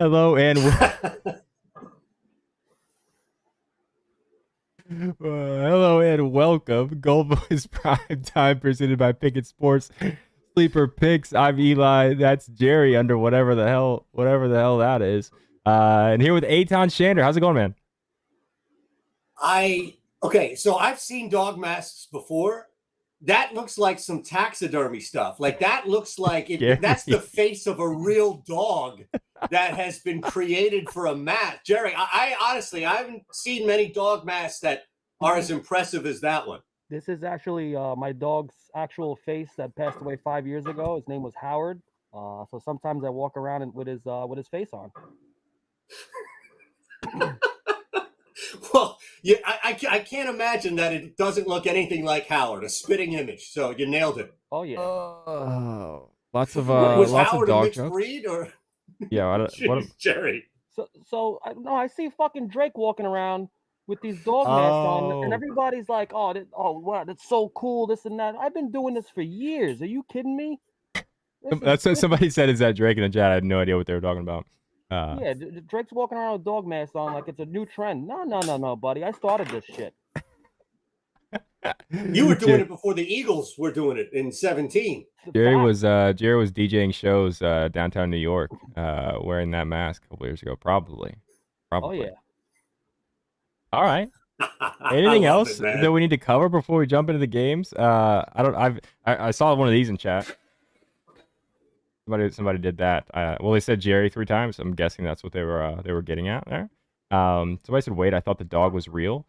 Hello and hello and welcome, GoldBoys Primetime, presented by Pickett Sports Sleeper Picks. I'm Eli. That's Jerry under whatever the hell that is. And here with Eyton Shander. How's it going, man? So I've seen dog masks before. That looks like some taxidermy stuff. Like that looks like that's the face of a real dog that has been created for a mask. Jerry, I honestly I haven't seen many dog masks that are as impressive as that one. This is actually my dog's actual face that passed away 5 years ago. His name was Howard. So sometimes I walk around with his face on. Well, yeah, I can't imagine that it doesn't look anything like Howard, a spitting image. So you nailed it. Oh yeah. Lots of was lots Howard of dog a mixed jokes. breed or? Yeah, Jeez, Jerry. So I see fucking Drake walking around with these dog masks on, and everybody's like, "Oh, wow, that's so cool, this and that." I've been doing this for years. Are you kidding me? That's what somebody said. Is that Drake in the chat? I had no idea what they were talking about. Yeah, Drake's walking around with dog masks on like it's a new trend. No, buddy. I started this shit. You were doing it before the Eagles were doing it in 2017. Jerry was DJing shows downtown New York, wearing that mask a couple years ago, probably. Oh yeah. All right. Anything else that we need to cover before we jump into the games? I saw one of these in chat. Somebody did that. Well, they said Jerry 3 times. I'm guessing that's what they were getting at there. Somebody said, "Wait, I thought the dog was real."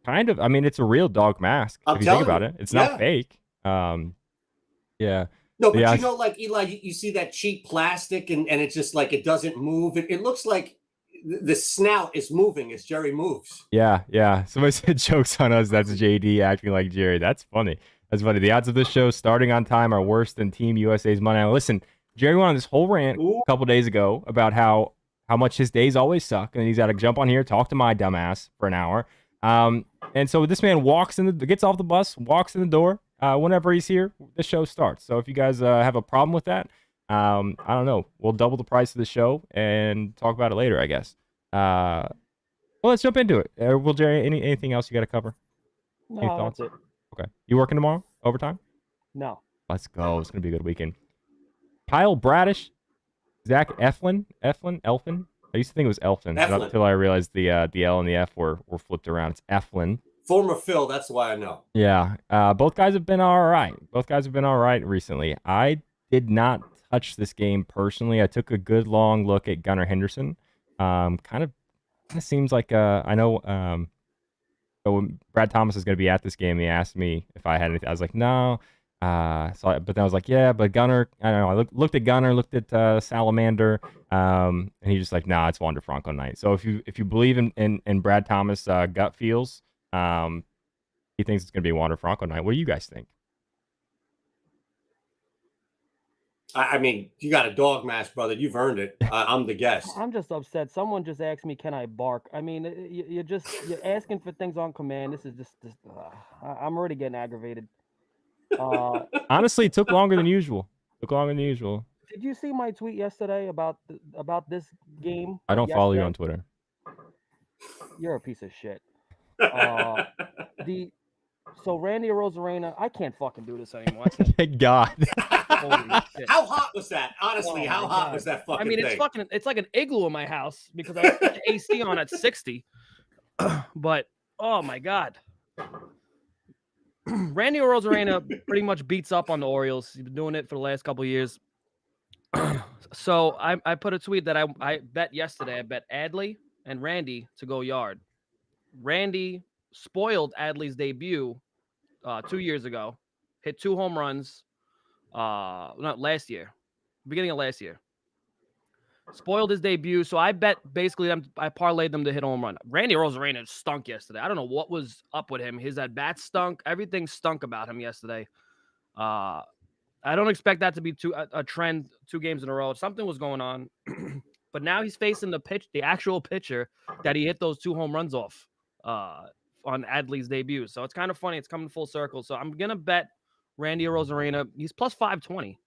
Kind of. I mean, it's a real dog mask. If you think about it, it's not fake. Yeah. No, but you know, like Eli, you see that cheap plastic, and it's just like it doesn't move. It looks like the snout is moving as Jerry moves. Yeah. Somebody said jokes on us. That's JD acting like Jerry. That's funny. The odds of this show starting on time are worse than Team USA's money. Now, listen, Jerry went on this whole rant a couple days ago about how much his days always suck, and he's got to jump on here, talk to my dumbass for an hour. And so this man gets off the bus, walks in the door. Whenever he's here, the show starts. So if you guys have a problem with that, I don't know. We'll double the price of the show and talk about it later, I guess. Well, let's jump into it. Will Jerry, anything else you got to cover? No, any thoughts? that's it. Okay. You working tomorrow? Overtime? No. Let's go. It's gonna be a good weekend. Kyle Bradish, Zach Eflin. I used to think it was Elfin until I realized the L and the F were flipped around. It's Eflin. Former Phil, that's why I know. Yeah. Both guys have been all right recently. I did not touch this game personally. I took a good long look at Gunnar Henderson. Kind of seems like I know. So when Brad Thomas is going to be at this game, he asked me if I had anything. I was like, no. But then I was like, yeah, but Gunnar. I don't know. I looked at Gunnar, looked at Salamander, and he's just like, nah, it's Wander Franco night. So if you believe in Brad Thomas gut feels, he thinks it's going to be Wander Franco night. What do you guys think? I mean, you got a dog mask, brother. You've earned it. I'm the guest. I'm just upset. Someone just asked me, "Can I bark?" I mean, you're asking for things on command. This is just I'm already getting aggravated. Honestly, it took longer than usual. Did you see my tweet yesterday about this game? I don't follow you on Twitter. You're a piece of shit. So Randy Arozarena, I can't fucking do this anymore. Thank God. Holy shit. How hot was that? Honestly, how hot was that fucking thing? I mean, it's like an igloo in my house because I put the AC on at 60. But oh my God. Randy Arozarena pretty much beats up on the Orioles. He's been doing it for the last couple of years. So I put a tweet that I bet yesterday. I bet Adley and Randy to go yard. Randy spoiled Adley's debut 2 years ago. Hit 2 home runs. Not last year. Beginning of last year. Spoiled his debut. So I bet basically I parlayed them to hit a home run. Randy Arozarena stunk yesterday. I don't know what was up with him. His at bat stunk. Everything stunk about him yesterday. I don't expect that to be a trend 2 games in a row. Something was going on. But now he's facing the actual pitcher that he hit those 2 home runs off on Adley's debut. So it's kind of funny. It's coming full circle. So I'm going to bet Randy Arozarena. He's plus 520.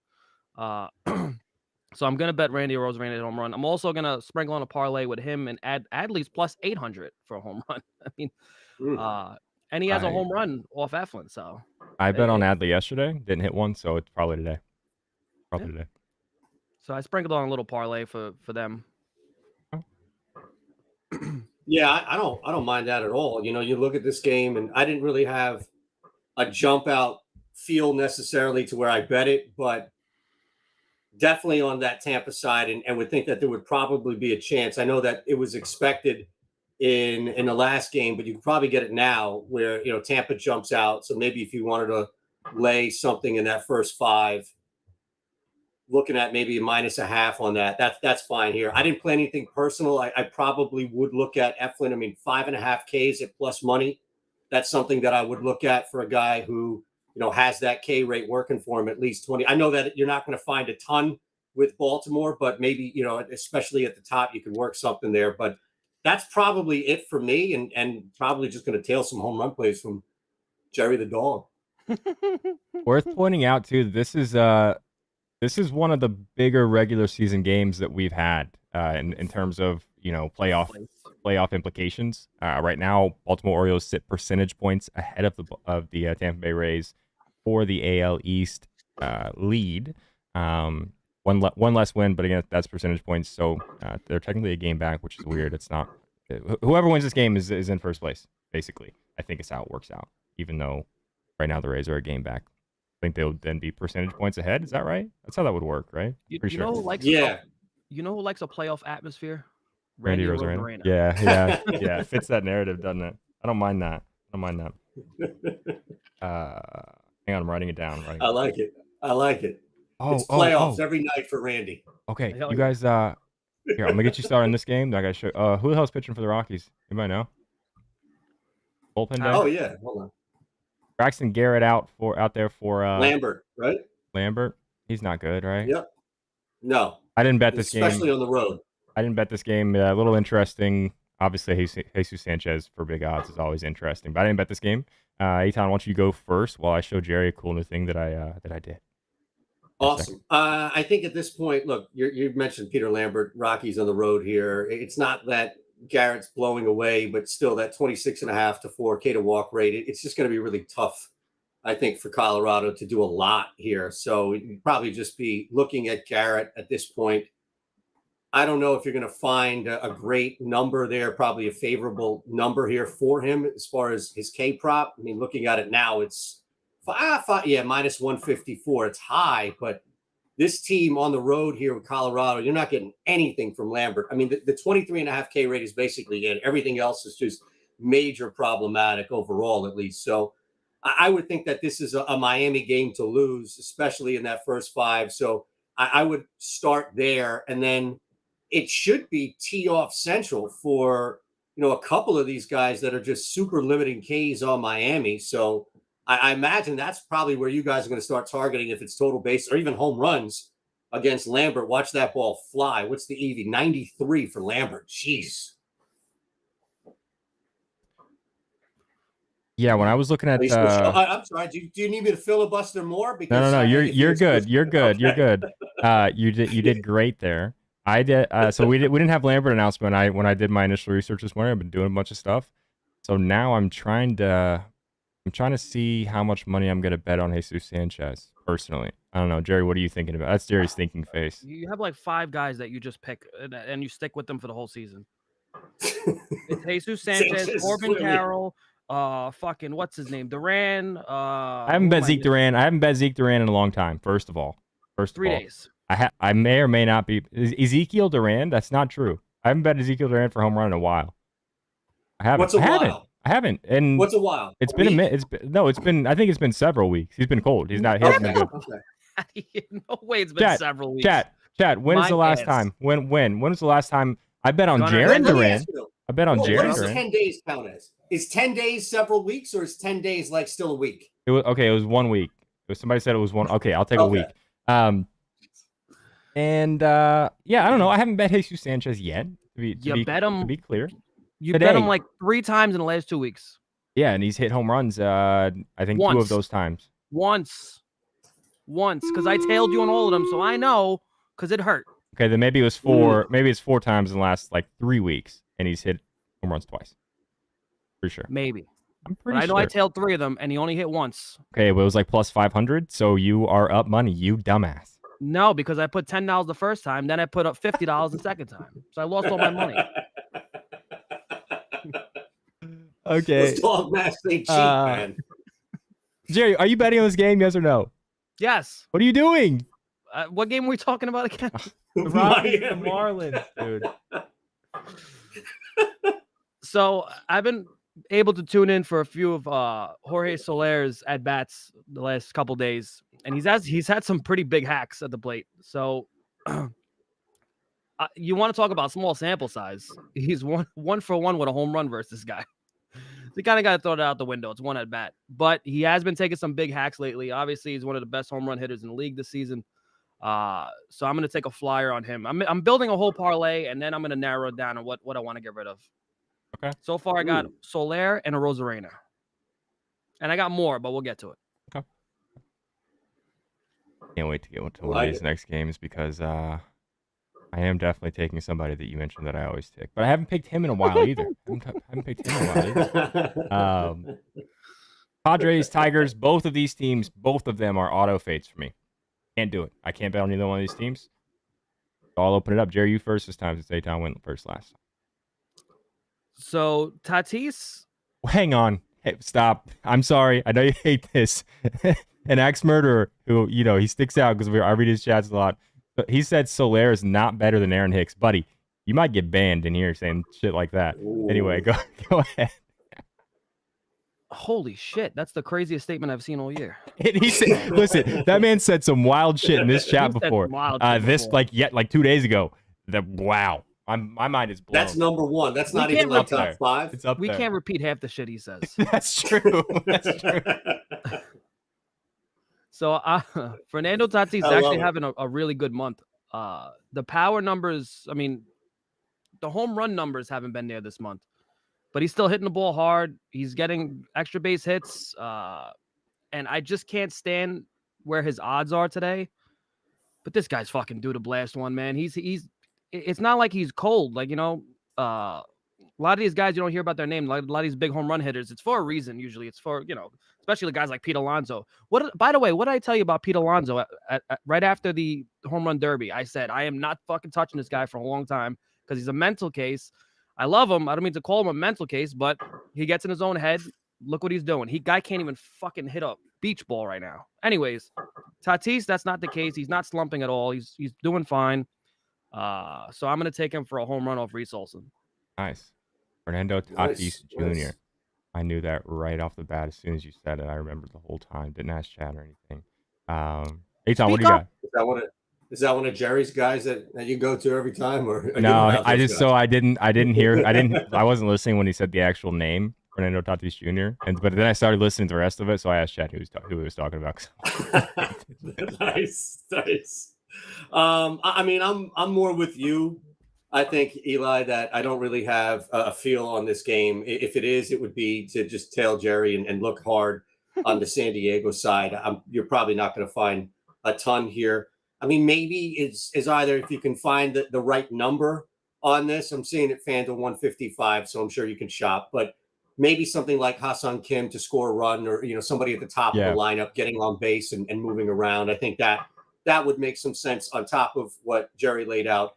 So I'm gonna bet Randy Arozarena at home run. I'm also gonna sprinkle on a parlay with him and add Adley's plus 800 for a home run. I mean, and he has a home run off Eflin. So I bet on Adley yesterday, didn't hit one, so it's probably today. Today. So I sprinkled on a little parlay for them. Yeah, I don't mind that at all. You know, you look at this game, and I didn't really have a jump out feel necessarily to where I bet it, but definitely on that Tampa side, and would think that there would probably be a chance. I know that it was expected in the last game, but you can probably get it now where, you know, Tampa jumps out. So maybe if you wanted to lay something in that first 5, looking at maybe a -0.5 on that, that's fine here. I didn't play anything personal. I probably would look at Eflin. I mean, 5.5 Ks at plus money. That's something that I would look at for a guy who, you know, has that K rate working for him at least 20. I know that you're not going to find a ton with Baltimore, but maybe, you know, especially at the top, you could work something there. But that's probably it for me, and probably just going to tail some home run plays from Jerry the dog. Worth pointing out too, this is one of the bigger regular season games that we've had in terms of, you know, playoff implications. Right now, Baltimore Orioles sit percentage points ahead of the Tampa Bay Rays for the AL East lead. One less win, but again, that's percentage points. So they're technically a game back, which is weird. It's not. Whoever wins this game is in first place, basically. I think it's how it works out, even though right now the Rays are a game back. I think they would then be percentage points ahead. Is that right? That's how that would work, right? You know who likes you know who likes a playoff atmosphere? Randy Arozarena. Yeah. Fits that narrative, doesn't it? I don't mind that. Hang on, I'm writing it down. I like it. It's playoffs every night for Randy. Okay, you guys. Here, I'm gonna get you started on this game. I gotta show. Who the hell's pitching for the Rockies? Anybody know? Bullpen day? Oh yeah, hold on. Braxton Garrett out there for Lambert, right? Lambert, he's not good, right? Yep. No, I didn't bet this game, especially on the road. I didn't bet this game. A little interesting. Obviously, Jesus Sanchez for big odds is always interesting, but I didn't bet this game. Eyton, why don't you go first while I show Jerry a cool new thing that I did. Awesome. I think at this point, look, you mentioned Peter Lambert, Rockies on the road here. It's not that Garrett's blowing away, but still that 26.5 to 4K to walk rate. It's just going to be really tough, I think, for Colorado to do a lot here. So you'd probably just be looking at Garrett at this point. I don't know if you're going to find a great number there, probably a favorable number here for him as far as his K prop. I mean, looking at it now, it's minus 154. It's high, but this team on the road here with Colorado, you're not getting anything from Lambert. I mean, the 23.5 K rate is basically it. Everything else is just major problematic overall, at least. So I would think that this is a Miami game to lose, especially in that first 5. So I would start there, and then it should be tee off central for, you know, a couple of these guys that are just super limiting Ks on Miami. So I imagine that's probably where you guys are going to start targeting if it's total base or even home runs against Lambert. Watch that ball fly. What's the EV? 93 for Lambert. Jeez. Yeah, when I was looking at, I'm sorry. Do you need me to filibuster more? Because no. You're good. You're good. You did great there. I did. So we didn't have Lambert announcement. When I did my initial research this morning, I've been doing a bunch of stuff. So now I'm trying to see how much money I'm going to bet on Jesus Sanchez personally. I don't know. Jerry, what are you thinking about? That's Jerry's thinking face. You have like 5 guys that you just pick and you stick with them for the whole season. It's Jesus Sanchez, Corbin Carroll, fucking what's his name? Duran. I haven't bet Zeke Duran. I haven't bet Zeke Duran in a long time. First of all. 3 days. I may or may not be Ezekiel Duran. That's not true. I haven't bet Ezekiel Duran for home run in a while. I haven't. What's a while? I haven't. And what's a while? It's been a minute. I think it's been several weeks. He's been cold. He hasn't been good. No way it's been several weeks. Chat. When is the last time? When was the last time I bet on Jarren Duran? I bet on Jarren Duran. What does 10 days count as? Is 10 days several weeks, or is 10 days like still a week? It was 1 week. Somebody said it was one. Okay, I'll take a week. I don't know. I haven't bet Jesus Sanchez yet. To be clear. You bet him like 3 times in the last 2 weeks. Yeah, and he's hit home runs. I think once. 2 of those times. Once, because I tailed you on all of them, so I know because it hurt. Okay, then maybe it was four. Maybe it's 4 times in the last like 3 weeks, and he's hit home runs twice. Pretty sure. Maybe. I'm But pretty I know sure. I tailed 3 of them, and he only hit once. Okay, well, it was like plus 500, so you are up money, you dumbass. No, because I put $10 the first time, then I put up $50 the second time, so I lost all my money. Okay. Those dog masks ain't cheap, man. Jerry, are you betting on this game? Yes or no? Yes. What are you doing? What game were we talking about again? The Rockies, the Marlins, dude. So I've been able to tune in for a few of Jorge Soler's at bats the last couple days, and he's had some pretty big hacks at the plate. So you want to talk about small sample size? He's one for one with a home run versus this guy. So you kind of got to throw it out the window. It's one at bat, but he has been taking some big hacks lately. Obviously, he's one of the best home run hitters in the league this season. So I'm going to take a flyer on him. I'm building a whole parlay, and then I'm going to narrow it down on what I want to get rid of. Okay. So far, I got Soler and a Rosarena. And I got more, but we'll get to it. Okay. Can't wait to get into one of these next games because I am definitely taking somebody that you mentioned that I always take. But I haven't picked him in a while either. I haven't picked him in a while either. Padres, Tigers, both of these teams, both of them are auto fates for me. Can't do it. I can't bet on either one of these teams. So I'll open it up. Jerry, you first this time since Eyton went first last time. So Tatis. Hang on. Hey, stop. I'm sorry. I know you hate this. An ex-murderer who, he sticks out because I read his chats a lot. But he said Soler is not better than Aaron Hicks. Buddy, you might get banned in here saying shit like that. Ooh. Anyway, go ahead. Holy shit, that's the craziest statement I've seen all year. And he said, listen, that man said some wild shit in this chat before. Like 2 days ago. Wow. My mind is blown. That's number one. That's not even like top 5. It's up we there. Can't repeat half the shit he says. That's true. That's true. So Fernando Tatis actually having a really good month. The power numbers, I mean, the home run numbers haven't been there this month. But he's still hitting the ball hard. He's getting extra base hits. And I just can't stand where his odds are today. But this guy's fucking due to blast one, man. It's not like he's cold. Like, a lot of these guys, you don't hear about their name. Like, a lot of these big home run hitters, it's for a reason. Usually it's for, especially the guys like Pete Alonso. By the way, what did I tell you about Pete Alonso right after the home run derby? I said, I am not fucking touching this guy for a long time because he's a mental case. I love him. I don't mean to call him a mental case, but he gets in his own head. Look what he's doing. Guy can't even fucking hit a beach ball right now. Anyways, Tatis, that's not the case. He's not slumping at all. He's doing fine. So I'm going to take him for a home run off Reese Olson. Nice. Fernando Tatis Jr. Nice. I knew that right off the bat as soon as you said it. I remembered the whole time. Didn't ask chat or anything. Eyton, what do you got? Is that one of Jerry's guys that you go to every time, or no? I didn't hear. I wasn't listening when he said the actual name, Fernando Tatis Jr. But then I started listening to the rest of it, so I asked Chad who he was talking about. Nice. I mean, I'm more with you. I think, Eli, that I don't really have a feel on this game. If it is, it would be to just tail Jerry and look hard on the San Diego side. You're probably not going to find a ton here. I mean, maybe it's either if you can find the right number on this. I'm seeing it FanDuel 155, so I'm sure you can shop. But maybe something like Ha-Seong Kim to score a run, or somebody at the top of the lineup getting on base and moving around. I think that would make some sense on top of what Jerry laid out.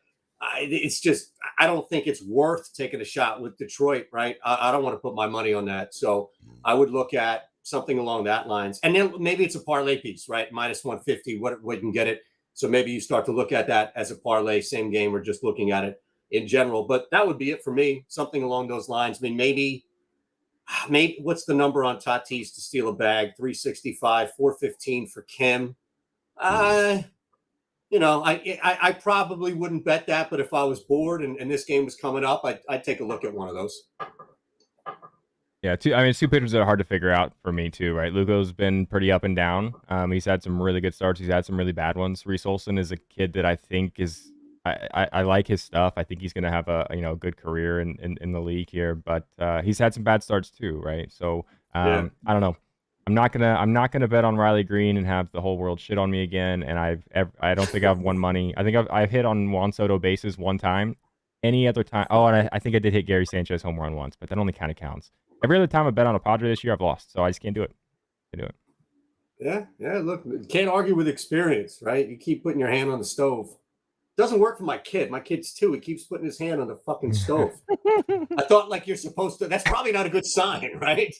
It's just, I don't think it's worth taking a shot with Detroit, right? I don't want to put my money on that. So I would look at something along that lines. And then maybe it's a parlay piece, right? Minus 150, what you can get it. So maybe you start to look at that as a parlay, same game, or just looking at it in general. But that would be it for me, something along those lines. I mean, maybe what's the number on Tatis to steal a bag? 365, 415 for Kim. I probably wouldn't bet that, but if I was bored and this game was coming up, I'd take a look at one of those. Yeah, two pitchers that are hard to figure out for me too, right? Lugo's been pretty up and down. He's had some really good starts. He's had some really bad ones. Reese Olson is a kid that I think is I like his stuff. I think he's going to have a good career in the league here, but he's had some bad starts too, right? So I don't know. I'm not gonna bet on Riley Green and have the whole world shit on me again. And I don't think I've won money. I think I've hit on Juan Soto bases one time. Any other time, oh, and I think I did hit Gary Sanchez home run once, but that only kind of counts. Every other time I bet on a Padre this year, I've lost, so I just can't do it. Can't do it. Yeah. Look, you can't argue with experience, right? You keep putting your hand on the stove. Doesn't work for my kid. My kid's 2. He keeps putting his hand on the fucking stove. I thought like you're supposed to. That's probably not a good sign, right?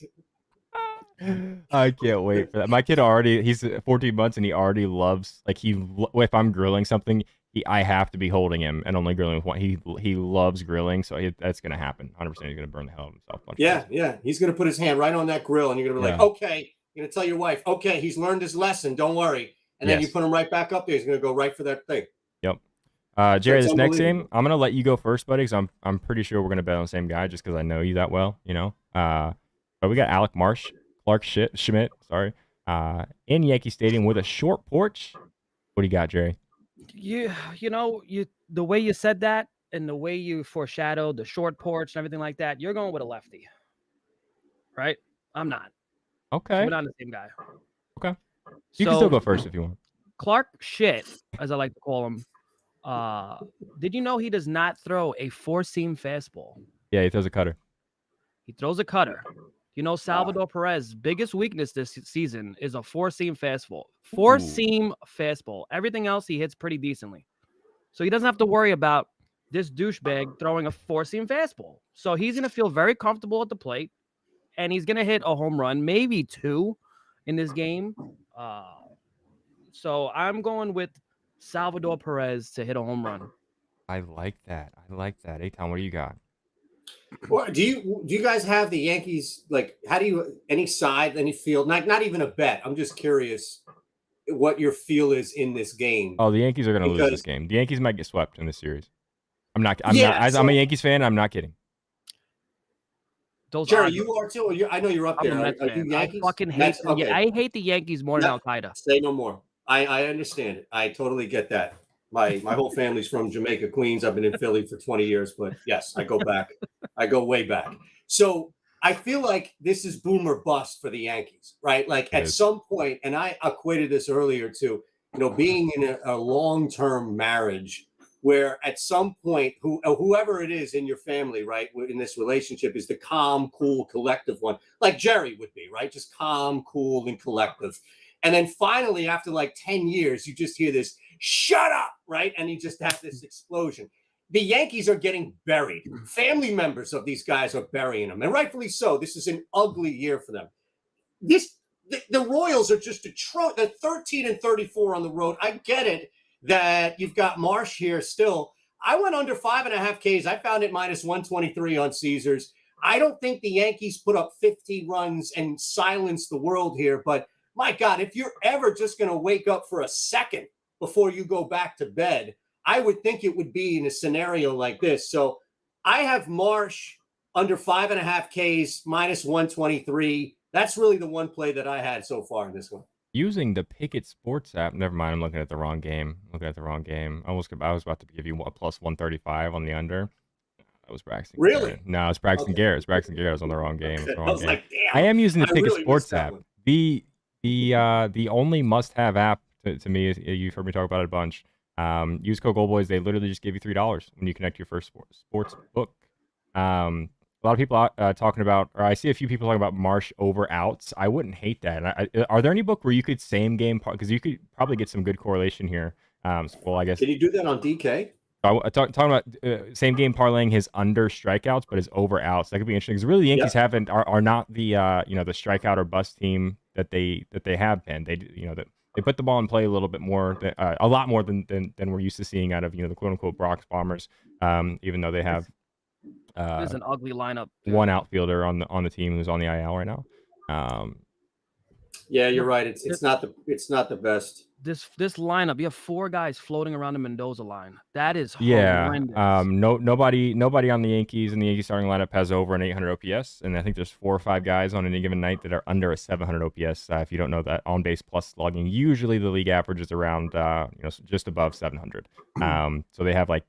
I can't wait for that. My kid he's 14 months and he already loves, like, if I'm grilling something, I have to be holding him and only grilling with one. He loves grilling, so that's gonna happen. 100%. He's gonna burn the hell out of himself. Yeah. He's gonna put his hand right on that grill, and you're gonna be like, okay. You're gonna tell your wife, okay, he's learned his lesson. Don't worry. And then you put him right back up there. He's gonna go right for that thing. Yep. Jerry, this next game, I'm gonna let you go first, buddy, because I'm pretty sure we're gonna bet on the same guy just because I know you that well, you know. But we got Clark Schmidt, in Yankee Stadium with a short porch. What do you got, Jerry? The way you said that and the way you foreshadowed the short porch and everything like that, you're going with a lefty, right? I'm not. Okay. So we're not the same guy. Okay. You can still go first if you want. Clark Shit, as I like to call him. Did you know he does not throw a 4-seam fastball? Yeah, he throws a cutter. He throws a cutter. You know, Salvador Perez's biggest weakness this season is a 4-seam fastball. 4-seam fastball. Everything else he hits pretty decently. So he doesn't have to worry about this douchebag throwing a 4-seam fastball. So he's going to feel very comfortable at the plate, and he's going to hit a home run, maybe 2 in this game. So I'm going with Salvador Perez to hit a home run. I like that. Eyton, what do you got? Well, do you guys have the Yankees, like, how do you, any side, any field, not even a bet? I'm just curious what your feel is in this game. Oh, the Yankees are going to lose this game. The Yankees might get swept in this series. I'm a Yankees fan. I'm not kidding. Jerry, you are too. I know you're up there. Are you Yankees? I fucking hate I hate the Yankees more than Al Qaeda. Say no more. I understand it. I totally get that. My whole family's from Jamaica, Queens. I've been in Philly for 20 years, but yes, I go back. I go way back. So I feel like this is boom or bust for the Yankees, right? Like at some point, and I equated this earlier to, being in a long-term marriage where at some point, whoever it is in your family, right, in this relationship is the calm, cool, collective one, like Jerry would be, right? Just calm, cool, and collective. And then finally, after like 10 years, you just hear this, shut up, right? And you just have this explosion. The Yankees are getting buried. Family members of these guys are burying them, and rightfully so. This is an ugly year for them. The Royals are just they're 13-34 on the road. I get it that you've got Marsh here still. I went under 5.5 Ks. I found it minus 123 on Caesars. I don't think the Yankees put up 15 runs and silence the world here, but my God, if you're ever just going to wake up for a second before you go back to bed, I would think it would be in a scenario like this. So I have Marsh under 5.5 Ks, minus 123. That's really the one play that I had so far in this one. Using the Pickett Sports app. Never mind, I'm looking at the wrong game. I was about to give you a plus 135 on the under. That was Braxton. Really? Garrett. No, it's Braxton Garrett. It's Braxton Garrett. I was on the wrong game. Like, damn. I am using the Pickett really Sports app. The only must-have app to me is, you've heard me talk about it a bunch. Use code GoldBoys. They literally just give you $3 when you connect your first sports book. A lot of people talking about, or I see a few people talking about Marsh over outs. I wouldn't hate that. Are there any book where you could same game, because you could probably get some good correlation here. Well, I guess. Can you do that on DK? Talking about same game parlaying his under strikeouts, but his over outs. That could be interesting because really the Yankees are not the the strikeout or bust team that they have been. They put the ball in play a little bit more, a lot more than we're used to seeing out of the quote unquote Bronx Bombers. Even though they have there's an ugly lineup. One outfielder on the team who's on the IL right now. Yeah, you're right. It's not the best. This lineup, you have 4 guys floating around the Mendoza line. That is horrendous. Nobody on the Yankees, and the Yankees starting lineup has over an 800 OPS, and I think there's 4 or 5 guys on any given night that are under a 700 OPS. If you don't know that, on base plus slugging, usually the league average is around just above 700. So they have like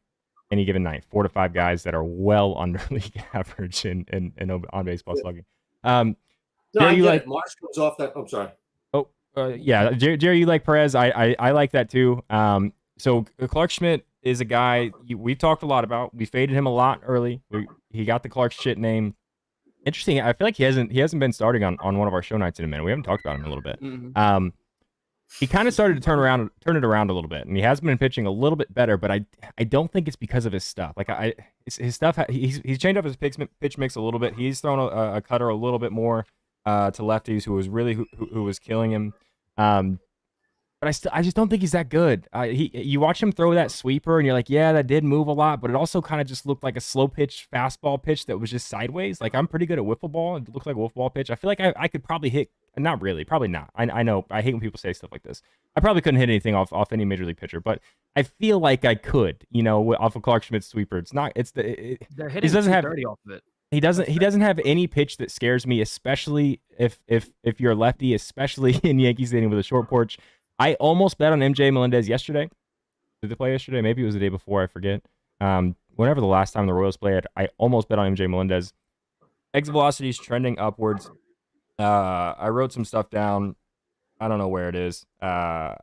any given night 4 to 5 guys that are well under league average in on base plus slugging. No, Jerry, I you get like? it. Marsh comes off that. I'm sorry. Oh, yeah, Jerry, you like Perez? I like that too. So Clark Schmidt is a guy we've talked a lot about. We faded him a lot early. He got the Clark Schmidt name. Interesting. I feel like he hasn't been starting on one of our show nights in a minute. We haven't talked about him in a little bit. Mm-hmm. He kind of started to turn it around a little bit, and he has been pitching a little bit better. But I don't think it's because of his stuff. Like his stuff. He's changed up his pitch mix a little bit. He's thrown a cutter a little bit more to lefties, who was really who was killing him. But I just don't think he's that good. You watch him throw that sweeper, and you're like, yeah, that did move a lot, but it also kind of just looked like a slow pitch fastball pitch that was just sideways. Like, I'm pretty good at wiffle ball. It looked like a wiffle ball pitch. I feel like I could probably hit. Not really, probably not. I know. I hate when people say stuff like this. I probably couldn't hit anything off any major league pitcher, but I feel like I could. Off of Clark Schmidt's sweeper. It's not. They're hitting doesn't have 230 off of it. He doesn't have any pitch that scares me, especially if you're a lefty, especially in Yankee Stadium with a short porch. I almost bet on MJ Melendez yesterday. Did they play yesterday? Maybe it was the day before. I forget. Whenever the last time the Royals played, I almost bet on MJ Melendez. Exit velocity is trending upwards. I wrote some stuff down. I don't know where it is. I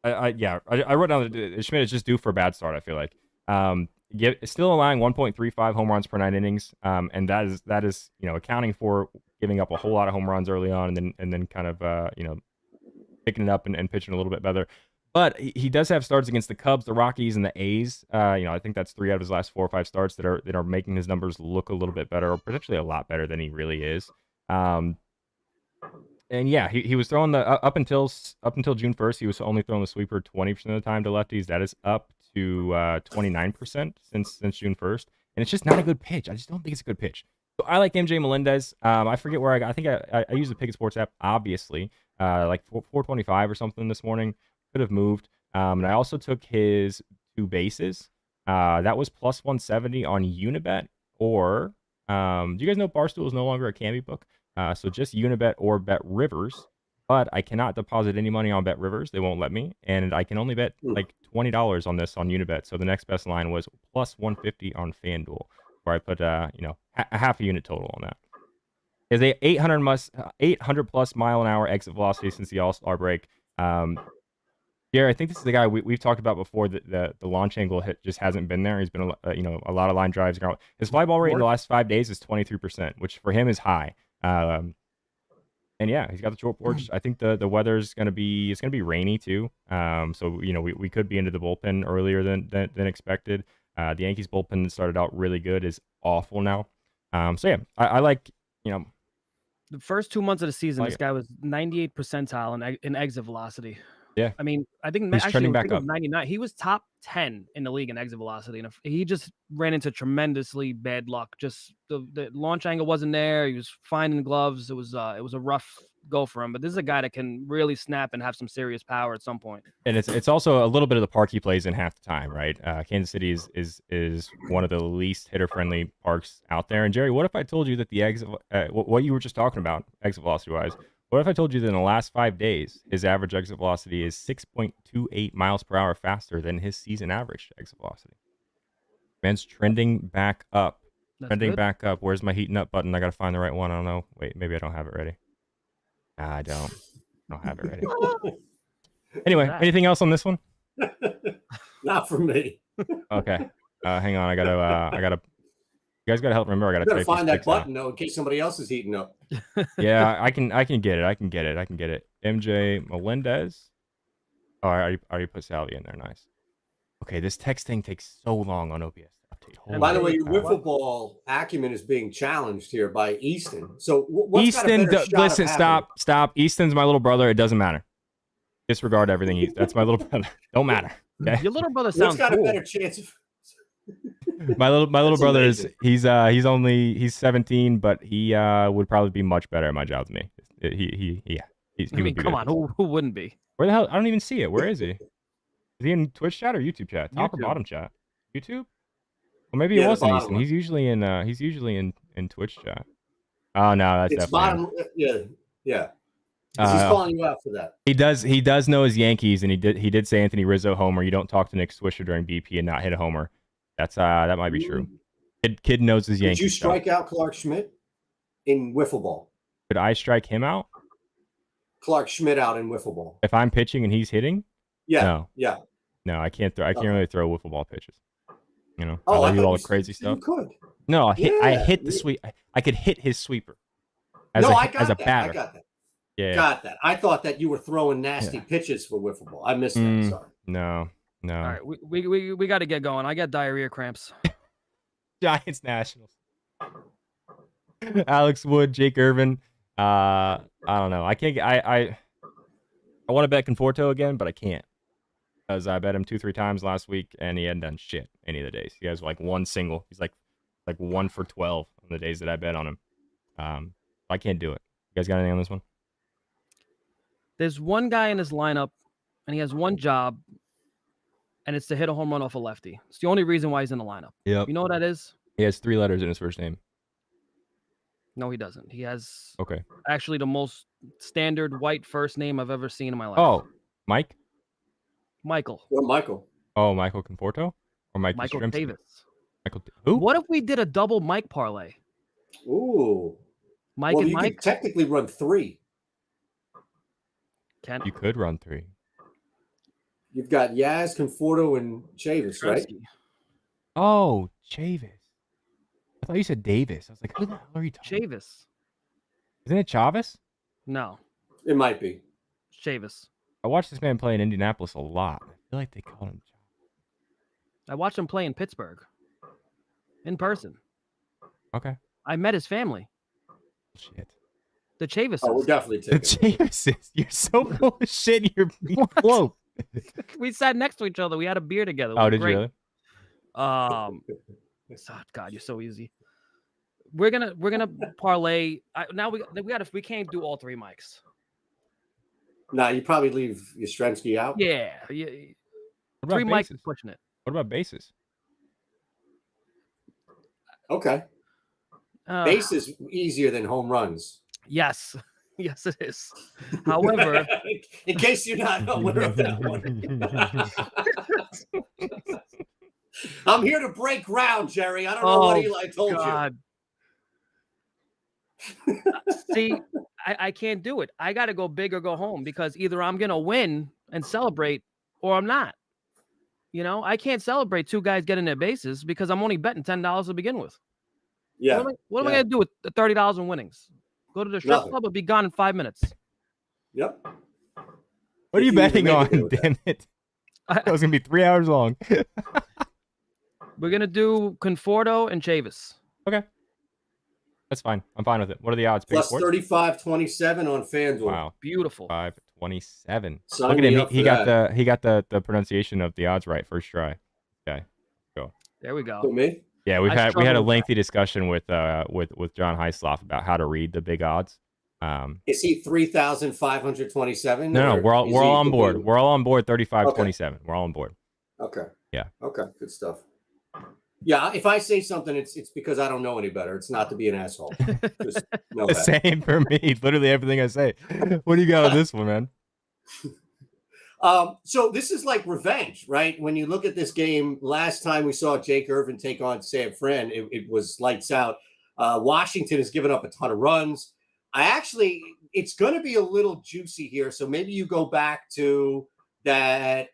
wrote down that Schmidt is just due for a bad start. I feel like. Still allowing 1.35 home runs per 9 innings, and that is accounting for giving up a whole lot of home runs early on, and then kind of picking it up and pitching a little bit better. But he does have starts against the Cubs, the Rockies, and the A's. I think that's 3 out of his last 4 or 5 starts that are making his numbers look a little bit better, or potentially a lot better than he really is. And yeah, he was throwing the up until June 1st, he was only throwing the sweeper 20% of the time to lefties. That is up to 29% since June 1st, and it's just not a good pitch. I just don't think it's a good pitch. So I like MJ Melendez. I forget where I think I used the Pickett Sports app, obviously, like 425 or something this morning. Could have moved. And I also took his 2 bases. That was plus 170 on Unibet, or do you guys know Barstool is no longer a Camby book? So just Unibet or Bet Rivers. But I cannot deposit any money on Bet Rivers. They won't let me. And I can only bet like $20 on this on Unibet. So the next best line was plus 150 on FanDuel, where I put a half a unit total on that. Is a 800 plus mile an hour exit velocity since the All-Star break. Jerry, I think this is the guy we've talked about before. The launch angle just hasn't been there. He's been a lot of line drives. His fly ball rate in the last 5 days is 23%, which for him is high. And yeah, he's got the short porch. I think the weather's gonna be rainy too. So we could be into the bullpen earlier than expected. The Yankees bullpen started out really good, is awful now. So yeah, I like the first 2 months of the season. This guy was 98th percentile in exit velocity. Yeah, I mean, I think he's trending back up. 99. He was top 10 in the league in exit velocity, and he just ran into tremendously bad luck. Just the launch angle wasn't there. He was finding gloves. It was a rough go for him. But this is a guy that can really snap and have some serious power at some point. And it's also a little bit of the park he plays in half the time, right? Kansas City is one of the least hitter friendly parks out there. And Jerry, what if I told you that the exit what you were just talking about exit velocity wise? What if I told you that in the last 5 days, his average exit velocity is 6.28 miles per hour faster than his season average exit velocity? Man's trending back up. Back up. Where's my heating up button? I got to find the right one. I don't know. Wait, maybe I don't have it ready. I don't have it ready. Anyway, anything else on this one? Not for me. Okay. Hang on. I gotta. You guys gotta help remember. I gotta find that button though, in case somebody else is heating up. Yeah, I can get it. I can get it. MJ Melendez. Oh, I already put Salvi in there. Nice. Okay, this text thing takes so long on OBS update. And by the way, your wiffle ball acumen is being challenged here by Easton. So what's Easton, listen, stop. Easton's my little brother. It doesn't matter. Disregard everything. That's my little brother. Don't matter. Okay? Your little brother sounds got a better chance of. My little brother is he's 17, but he would probably be much better at my job than me. He would be come on, who wouldn't be? Where the hell? I don't even see it. Where is he? Is he in Twitch chat or YouTube chat? Top or bottom chat? YouTube? Well, maybe it wasn't Easton. He's usually in Twitch chat. Oh no, that's it's definitely bottom. Yeah. He's calling you out for that. He does know his Yankees, and he did say Anthony Rizzo homer. You don't talk to Nick Swisher during BP and not hit a homer. That might be true. Kid knows his Yankees. Did you strike out Clark Schmidt in wiffle ball? Could I strike him out Clark Schmidt out in wiffle ball. if I'm pitching and he's hitting? Yeah. No. Yeah. No, I can't throw. I can't really throw wiffle ball pitches. You know, Oh, I I do thought all you the crazy said stuff. you could. No, I Yeah. hit the sweep. I could hit his sweeper as No, a I got as a that. batter. I got that. Yeah. Got that. I thought that you were throwing nasty Yeah. pitches for wiffle ball. I missed that. Sorry. No. All right, we got to get going. I got diarrhea cramps. Giants Nationals. Alex Wood, Jake Irvin. I don't know. I can't. I want to bet Conforto again, but I can't because I bet him 2-3 times last week, and he hadn't done shit any of the days. He has like one single. He's like 1 for 12 on the days that I bet on him. I can't do it. You guys got anything on this one? There's one guy in his lineup, and he has one job, and it's to hit a home run off a lefty. It's the only reason why he's in the lineup. Yep. You know what that is? He has 3 letters in his first name. No, he doesn't. He has Okay. actually the most standard white first name I've ever seen in my life. Oh, Mike? Michael. Well, Michael. Oh, Michael Conforto? Or Mike Michael Yastrzemski? Davis. Who? What if we did a double Mike parlay? Ooh. Mike well, and you Mike? could technically run 3. You could run 3. You've got Yaz, Conforto, and Chavis, right? Oh, Chavis. I thought you said Davis. I was like, who the hell are you talking about? Chavis. Isn't it Chavez? No. It might be. Chavis. I watched this man play in Indianapolis a lot. I feel like they call him Chavez. I watched him play in Pittsburgh. In person. Okay. I met his family. Shit. The Chavis. Oh, we're definitely The taking Chavises. You're so full of shit. You're close. We sat next to each other. We had a beer together. It Oh, was did great. you really? Oh, God, you're so easy. We're gonna parlay. Now we can't do all 3 mics. Nah, you probably leave Yastrzemski out. Yeah. What 3 about mics bases? is pushing it. What about bases? Okay. Base is easier than home runs. Yes. Yes, it is. However, in case you're not aware of that one. I'm here to break ground, Jerry. I don't know what Eli told you. See, I can't do it. I got to go big or go home because either I'm going to win and celebrate or I'm not. You know, I can't celebrate 2 guys getting their bases because I'm only betting $10 to begin with. Yeah. What am I going to do with the $30 in winnings? Go to the strip club or be gone in 5 minutes? Yep. What are you betting on? Damn it. That was going to be 3 hours long. We're going to do Conforto and Chavis. Okay. That's fine. I'm fine with it. What are the odds? Plus 35.27 on FanDuel. Wow. Beautiful. 527. Sign Look at me him. up He for got that. he got the pronunciation of the odds right first try. Okay. Go. There we go. Who, me? Yeah, we I had a struggle with lengthy discussion with John Heisloff about how to read the big odds. Is he 3,527? No, we're all on board. We're all on board. 35.27. We're all on board. Okay. Yeah. Okay. Good stuff. Yeah. If I say something, it's because I don't know any better. It's not to be an asshole. Just know that. Same for me. Literally everything I say. What do you got on this one, man? So this is like revenge, right? When you look at this game, last time we saw Jake Irvin take on Sam Fran, it was lights out. Washington has given up a ton of runs. It's going to be a little juicy here. So maybe you go back to that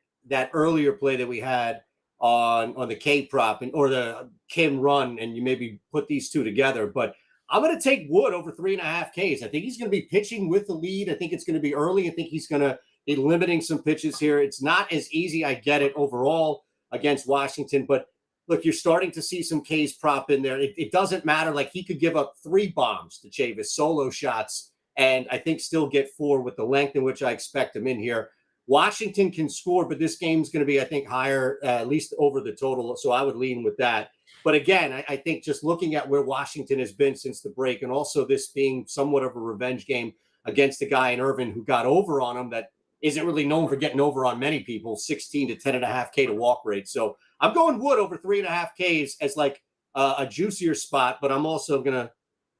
earlier play that we had on the K prop or the Kim run, and you maybe put these 2 together. But I'm going to take Wood over 3.5 Ks. I think he's going to be pitching with the lead. I think it's going to be early. I think he's going to be limiting some pitches here. It's not as easy. I get it overall against Washington, but look, you're starting to see some K's prop in there. It doesn't matter. Like he could give up 3 bombs to Chavis, solo shots, and I think still get 4 with the length in which I expect him in here. Washington can score, but this game's going to be, I think, higher, at least over the total. So I would lean with that. But again, I think just looking at where Washington has been since the break, and also this being somewhat of a revenge game against a guy in Irvin who got over on him that isn't really known for getting over on many people, 16 to 10.5 K to walk rate. So I'm going Wood over 3.5 Ks as like a juicier spot, but I'm also going to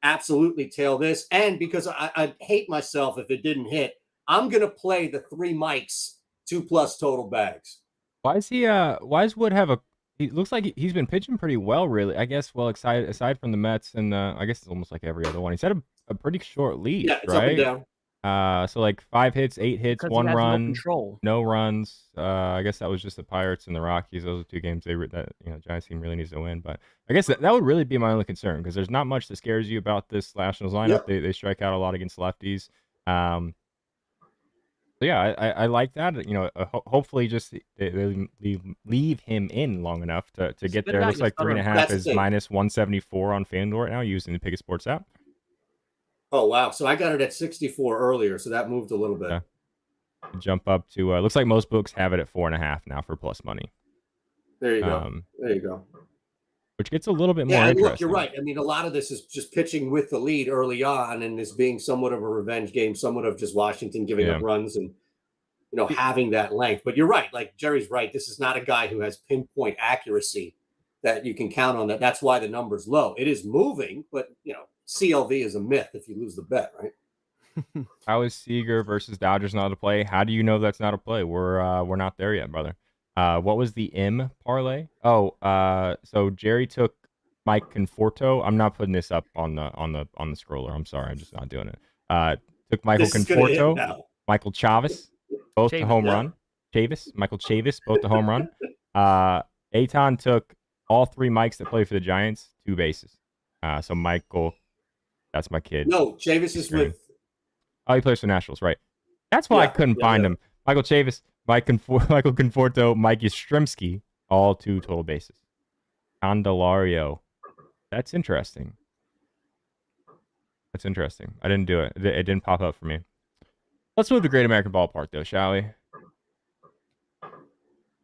absolutely tail this. And because I'd hate myself if it didn't hit, I'm going to play the 3 mics, 2+ total bags. Why does Wood have he looks like he's been pitching pretty well, really. I guess, aside from the Mets and I guess it's almost like every other one. He's had a pretty short leash, Yeah, it's up and right? down. So like 5 hits, 8 hits, because he 1 has no run, control. no runs. I guess that was just the Pirates and the Rockies. Those are 2 games that Giants team really needs to win. But I guess that would really be my only concern because there's not much that scares you about this Nationals lineup. Yep. They strike out a lot against lefties. So yeah, I like that. Hopefully just they leave him in long enough to get Spit it there. It out, looks you like stuttering 3.5 That's the is thing. minus 174 on FanDuel right now using the Pickett Sports app. Oh wow! So I got it at 64 earlier, so that moved a little bit. Yeah. Jump up to looks like most books have it at 4.5 now for plus money. There you go. There you go. Which gets a little bit more Yeah, and interesting. look, you're right. I mean, a lot of this is just pitching with the lead early on, and this being somewhat of a revenge game, somewhat of just Washington giving Yeah. up runs and having that length. But you're right. Like Jerry's right. This is not a guy who has pinpoint accuracy that you can count on. That's why the number's low. It is moving, but CLV is a myth if you lose the bet, right? How is Seager versus Dodgers not a play? How do you know that's not a play? We're not there yet, brother. What was the M parlay? Oh, so Jerry took Mike Conforto. I'm not putting this up on the scroller. I'm sorry, I'm just not doing it. Took Michael Conforto, Michael Chavis, both to home run. Michael Chavis, both to home run. Eyton took all 3 Mikes that play for the Giants, 2 bases. So Michael, that's my kid. No, Chavis is with. Oh, he plays for Nationals, right? That's why I couldn't find him. Michael Chavis, Michael Conforto, Mike Yastrzemski, all 2 total bases. Candelario. That's interesting. I didn't do it. It didn't pop up for me. Let's move to Great American Ballpark, though, shall we?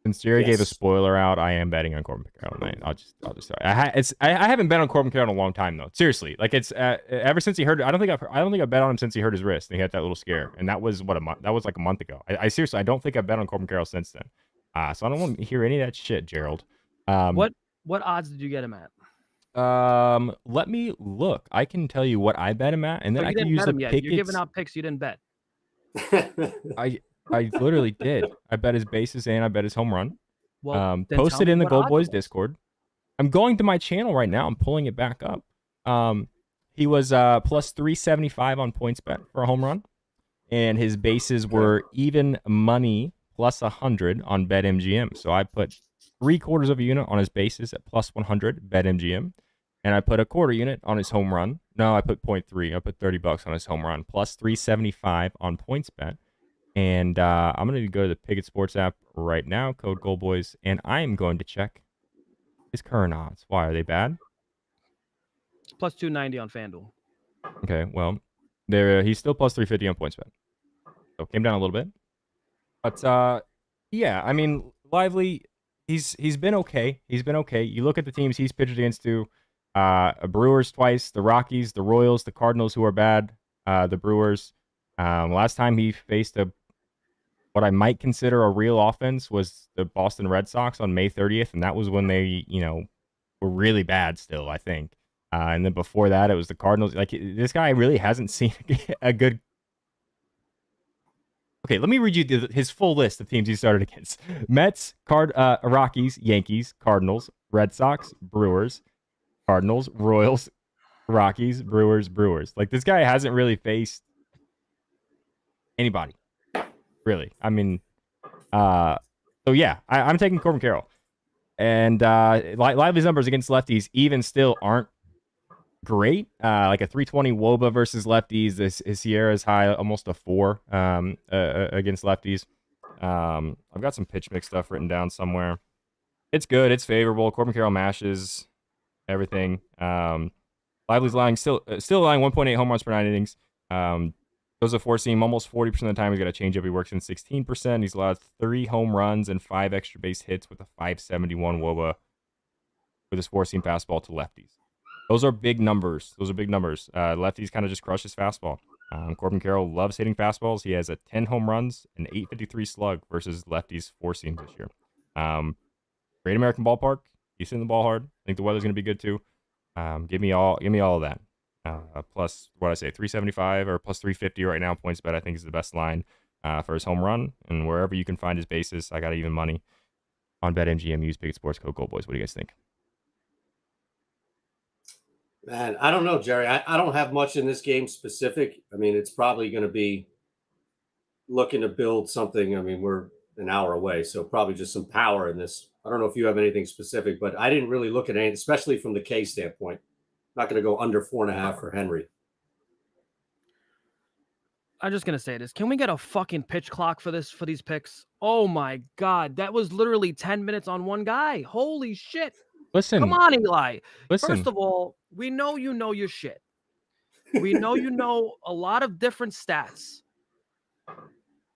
Since Jerry gave a spoiler out, I am betting on Corbin Carroll tonight. I'll just start. I haven't bet on Corbin Carroll in a long time though. Seriously, like it's ever since he hurt. I don't think I bet on him since he hurt his wrist and he had that little scare. And that was like a month ago. I seriously, I don't think I've bet on Corbin Carroll since then. So I don't want to hear any of that shit, Gerald. What odds did you get him at? Let me look. I can tell you what I bet him at, and then I can use the Pickett's. You're giving out picks you didn't bet. I literally did. I bet his bases and I bet his home run. Well, posted in the GoldBoys Discord. I'm going to my channel right now. I'm pulling it back up. He was plus 375 on PointsBet for a home run, and his bases were even money plus 100 on BetMGM. So I put 3/4 of a unit on his bases at plus 100 BetMGM, and I put a 1/4 unit on his home run. No, I put 0.3. I put $30 on his home run plus 375 on PointsBet. And I'm going to go to the Pickett Sports app right now, code GoldBoys, and I am going to check his current odds. Why, are they bad? Plus 290 on FanDuel. Okay, well, he's still plus 350 on PointsBet. So came down a little bit. But, yeah, I mean, Lively, he's been okay. He's been okay. You look at the teams he's pitched against the Brewers twice, the Rockies, the Royals, the Cardinals, who are bad, the Brewers. Last time he faced what I might consider a real offense was the Boston Red Sox on May 30th, and that was when they, were really bad still, I think. And then before that, it was the Cardinals. Like, this guy really hasn't seen a good... Okay, let me read you his full list of teams he started against. Mets, Rockies, Yankees, Cardinals, Red Sox, Brewers, Cardinals, Royals, Rockies, Brewers. Like, this guy hasn't really faced anybody. Really. I mean, so yeah, I'm taking Corbin Carroll. And Lively's numbers against lefties even still aren't great. Like a 320 WOBA versus lefties. His Sierra's high, almost a 4 against lefties. I've got some pitch mix stuff written down somewhere. It's good. It's favorable. Corbin Carroll mashes everything. Lively's still allowing 1.8 home runs per 9 innings. Goes a 4-seam almost 40% of the time. He's got a changeup. He works in 16%. He's allowed 3 home runs and 5 extra base hits with a 571 WOBA with his 4-seam fastball to lefties. Those are big numbers. Lefties kind of just crush his fastball. Corbin Carroll loves hitting fastballs. He has a 10 home runs and 853 slug versus lefties 4-seams this year. Great American Ballpark. He's hitting the ball hard. I think the weather's going to be good too. Give me all of that. Plus, 375 or plus 350 right now. PointsBet, I think, is the best line for his home run. And wherever you can find his bases, I got even money on BetMGM. Use Pickett Sports code GoldBoys. What do you guys think? Man, I don't know, Jerry. I don't have much in this game specific. I mean, it's probably going to be looking to build something. I mean, we're an hour away, so probably just some power in this. I don't know if you have anything specific, but I didn't really look at anything, especially from the K standpoint. Not going to go under 4.5 for Henry. I'm just gonna say this. Can we get a fucking pitch clock for these picks? Oh my god, that was literally 10 minutes on one guy. Holy shit. Listen. Come on, Eli. Listen. First of all, we know you know your shit. We know you know a lot of different stats.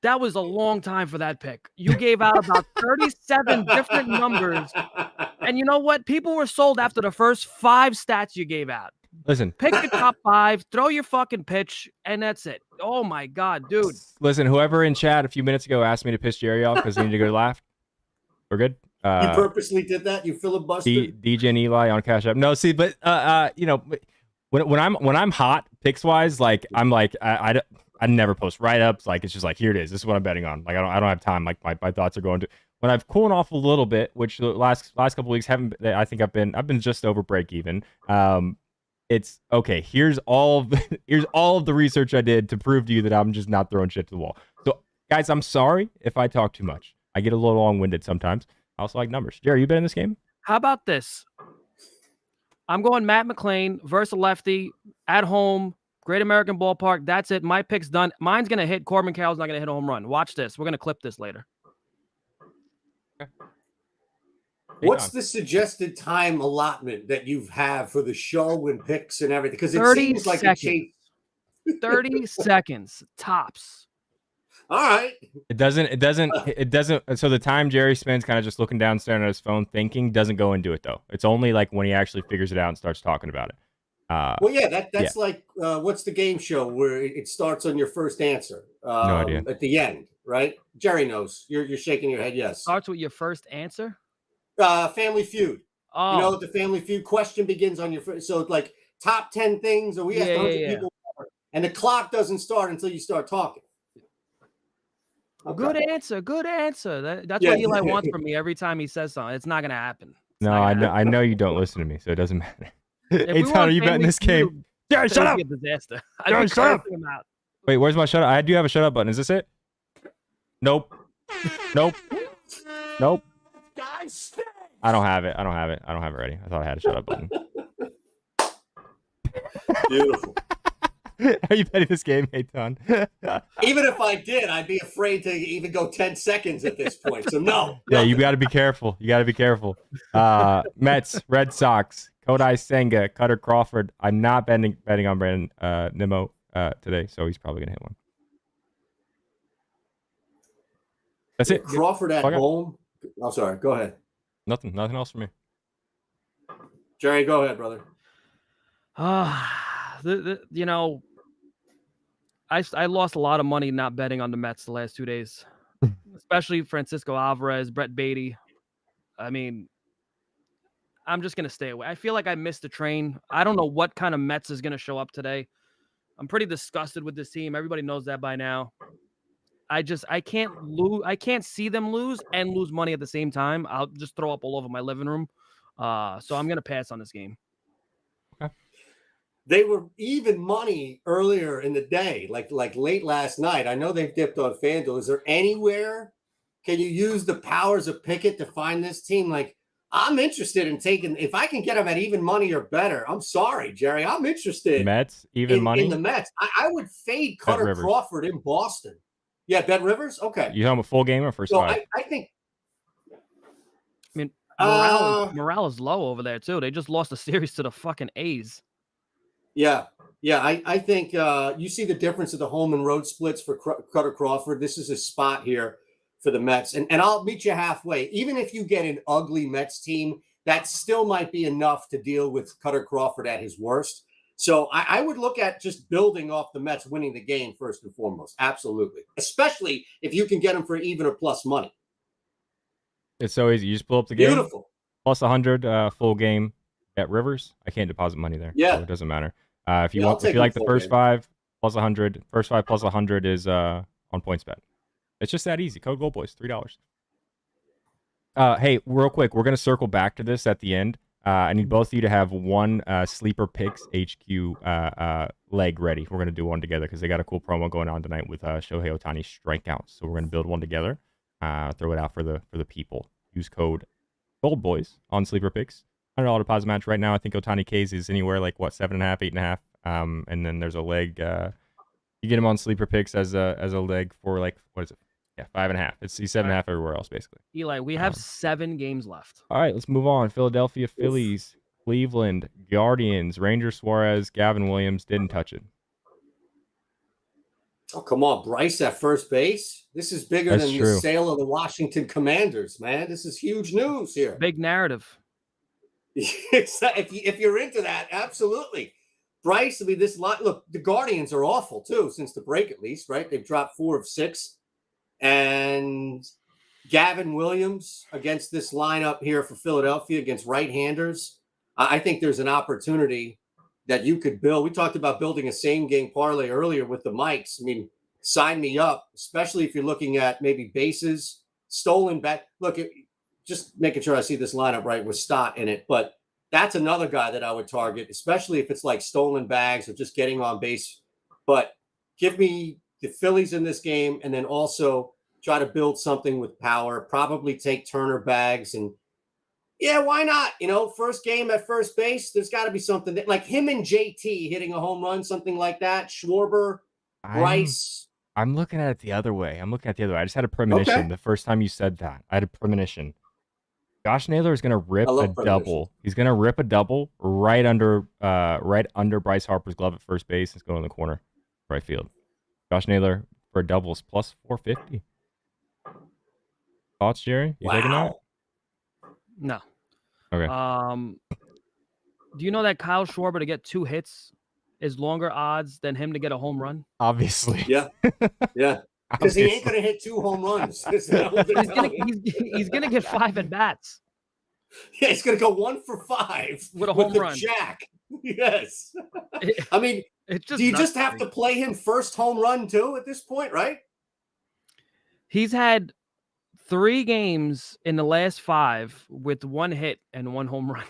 That was a long time for that pick. You gave out about 37 different numbers. And you know what? People were sold after the first 5 stats you gave out. Listen. Pick the top 5, throw your fucking pitch, and that's it. Oh, my God, dude. Listen, whoever in chat a few minutes ago asked me to piss Jerry off because they need to go laugh. We're good? You purposely did that? You filibustered? DJ and Eli on Cash App. No, see, but, you know, when I'm hot, picks-wise, like, I'm like, I never post write-ups. Like, it's just like, here it is. This is what I'm betting on. Like, I don't have time. Like, my thoughts are going to... When I've cooled off a little bit, which the last couple of weeks haven't... I think I've been just over break even. It's okay. Here's all of the research I did to prove to you that I'm just not throwing shit to the wall. So, guys, I'm sorry if I talk too much. I get a little long-winded sometimes. I also like numbers. Jerry, you bet in this game? How about this? I'm going Matt McClain versus a lefty at home, Great American Ballpark. That's it. My pick's done. Mine's gonna hit. Corbin Carroll's not gonna hit a home run. Watch this. We're gonna clip this later. Okay. What's the suggested time allotment that you have for the show and picks and everything? Because it 30 seems like seconds. 30 seconds tops. All right. It doesn't. So the time Jerry spends kind of just looking down, staring at his phone, thinking, doesn't go into it though. It's only like when he actually figures it out and starts talking about it. Well, yeah, that's like what's the game show where it starts on your first answer? No idea. At the end, right? Jerry knows. You're shaking your head. Yes. Starts with your first answer. Family Feud. Oh. You know, the Family Feud question begins on your first. So it's like top 10 things, or we asked 100 people, and the clock doesn't start until you start talking. Okay. Good answer. That's what Eli wants from me every time he says something. It's not gonna happen. I know you don't listen to me, so it doesn't matter. Eyton, are you betting this game? Jerry, shut up! Disaster. Jerry, shut up! Wait, where's my shut up? I do have a shut up button. Is this it? Nope. Guys, I don't have it. I don't have it ready. I thought I had a shut up button. Beautiful. Are you betting this game, Eyton? Even if I did, I'd be afraid to even go 10 seconds at this point. So no. Yeah, you got to be careful. Mets, Red Sox, Kodai Senga, Cutter Crawford. I'm not betting on Brandon Nimmo today, so he's probably gonna hit one. That's it. Crawford at home. I'm sorry. Go ahead. Nothing else for me. Jerry, go ahead, brother. You know, I lost a lot of money not betting on the Mets the last 2 days, especially Francisco Alvarez, Brett Beatty. I mean, I'm just going to stay away. I feel like I missed the train. I don't know what kind of Mets is going to show up today. I'm pretty disgusted with this team. Everybody knows that by now. I can't lose. I can't see them lose and lose money at the same time. I'll just throw up all over my living room. So I'm going to pass on this game. Okay. They were even money earlier in the day, like late last night. I know they've dipped on FanDuel. Is there anywhere can you use the powers of Pickett to find this team? Like, I'm interested in taking, if I can get them at even money or better. I'm sorry, Jerry. I'm interested. Mets, even money? In the Mets. I would fade Cutter Crawford in Boston. Yeah, Bet Rivers? Okay. You talking about full game or first five? I think. I mean, morale is low over there, too. They just lost a series to the fucking A's. Yeah. I think you see the difference of the home and road splits for Cutter Crawford. This is a spot here for the Mets. And I'll meet you halfway. Even if you get an ugly Mets team, that still might be enough to deal with Cutter Crawford at his worst. So I would look at just building off the Mets winning the game first and foremost. Absolutely. Especially if you can get them for even or plus money. It's so easy. You just pull up the game. Beautiful. Plus 100 full game at Rivers. I can't deposit money there. Yeah. So it doesn't matter. If you like the first five plus 100, first five plus 100 is on PointsBet. It's just that easy. Code GoldBoys, $3. Hey, real quick, we're gonna circle back to this at the end. I need both of you to have one Sleeper Picks HQ leg ready. We're going to do one together because they got a cool promo going on tonight with Shohei Ohtani strikeouts. So we're going to build one together, throw it out for the people. Use code GoldBoys on Sleeper Picks. $100 deposit match right now. I think Ohtani K's is anywhere like, 7.5, 8.5. And then there's a leg. You get him on Sleeper Picks as a leg for like, what is it? Yeah, 5.5. He's 7.5 everywhere else, basically. Eli, we have 7 games left. All right, let's move on. Philadelphia Phillies, Cleveland, Guardians, Ranger Suarez, Gavin Williams didn't touch it. Oh, come on, Bryce at first base. This is bigger than the sale of the Washington Commanders, man. This is huge news here. Big narrative. If you're into that, absolutely. Bryce, I mean, look, the Guardians are awful too, since the break at least, right? They've dropped 4 of 6. And Gavin Williams against this lineup here for Philadelphia against right-handers. I think there's an opportunity that you could build. We talked about building a same-game parlay earlier with the mics. I mean, sign me up, especially if you're looking at maybe bases, stolen back. Look, just making sure I see this lineup right with Stott in it. But that's another guy that I would target, especially if it's like stolen bags or just getting on base. But give me the Phillies in this game, and then also try to build something with power, probably take Turner bags. And yeah, why not? First game at first base, there's got to be something like him and JT hitting a home run, something like that. Schwarber, Bryce. I'm looking at it the other way. I just had a premonition. Okay. The first time you said that, I had a premonition. Josh Naylor is going to rip a double. He's going to rip a double right under Bryce Harper's glove at first base. It's going in the corner, right field. Josh Naylor for doubles plus 450. Thoughts, Jerry? You taking that? No. Okay. Do you know that Kyle Schwarber to get 2 hits is longer odds than him to get a home run? Obviously. Yeah. Yeah. Because he ain't going to hit 2 home runs. He's going to get 5 at bats. Yeah, he's going to go 1 for 5 with a home run. Jack. Yes. I mean, do you just have to play him first home run too at this point, right? He's had 3 games in the last 5 with 1 hit and 1 home run.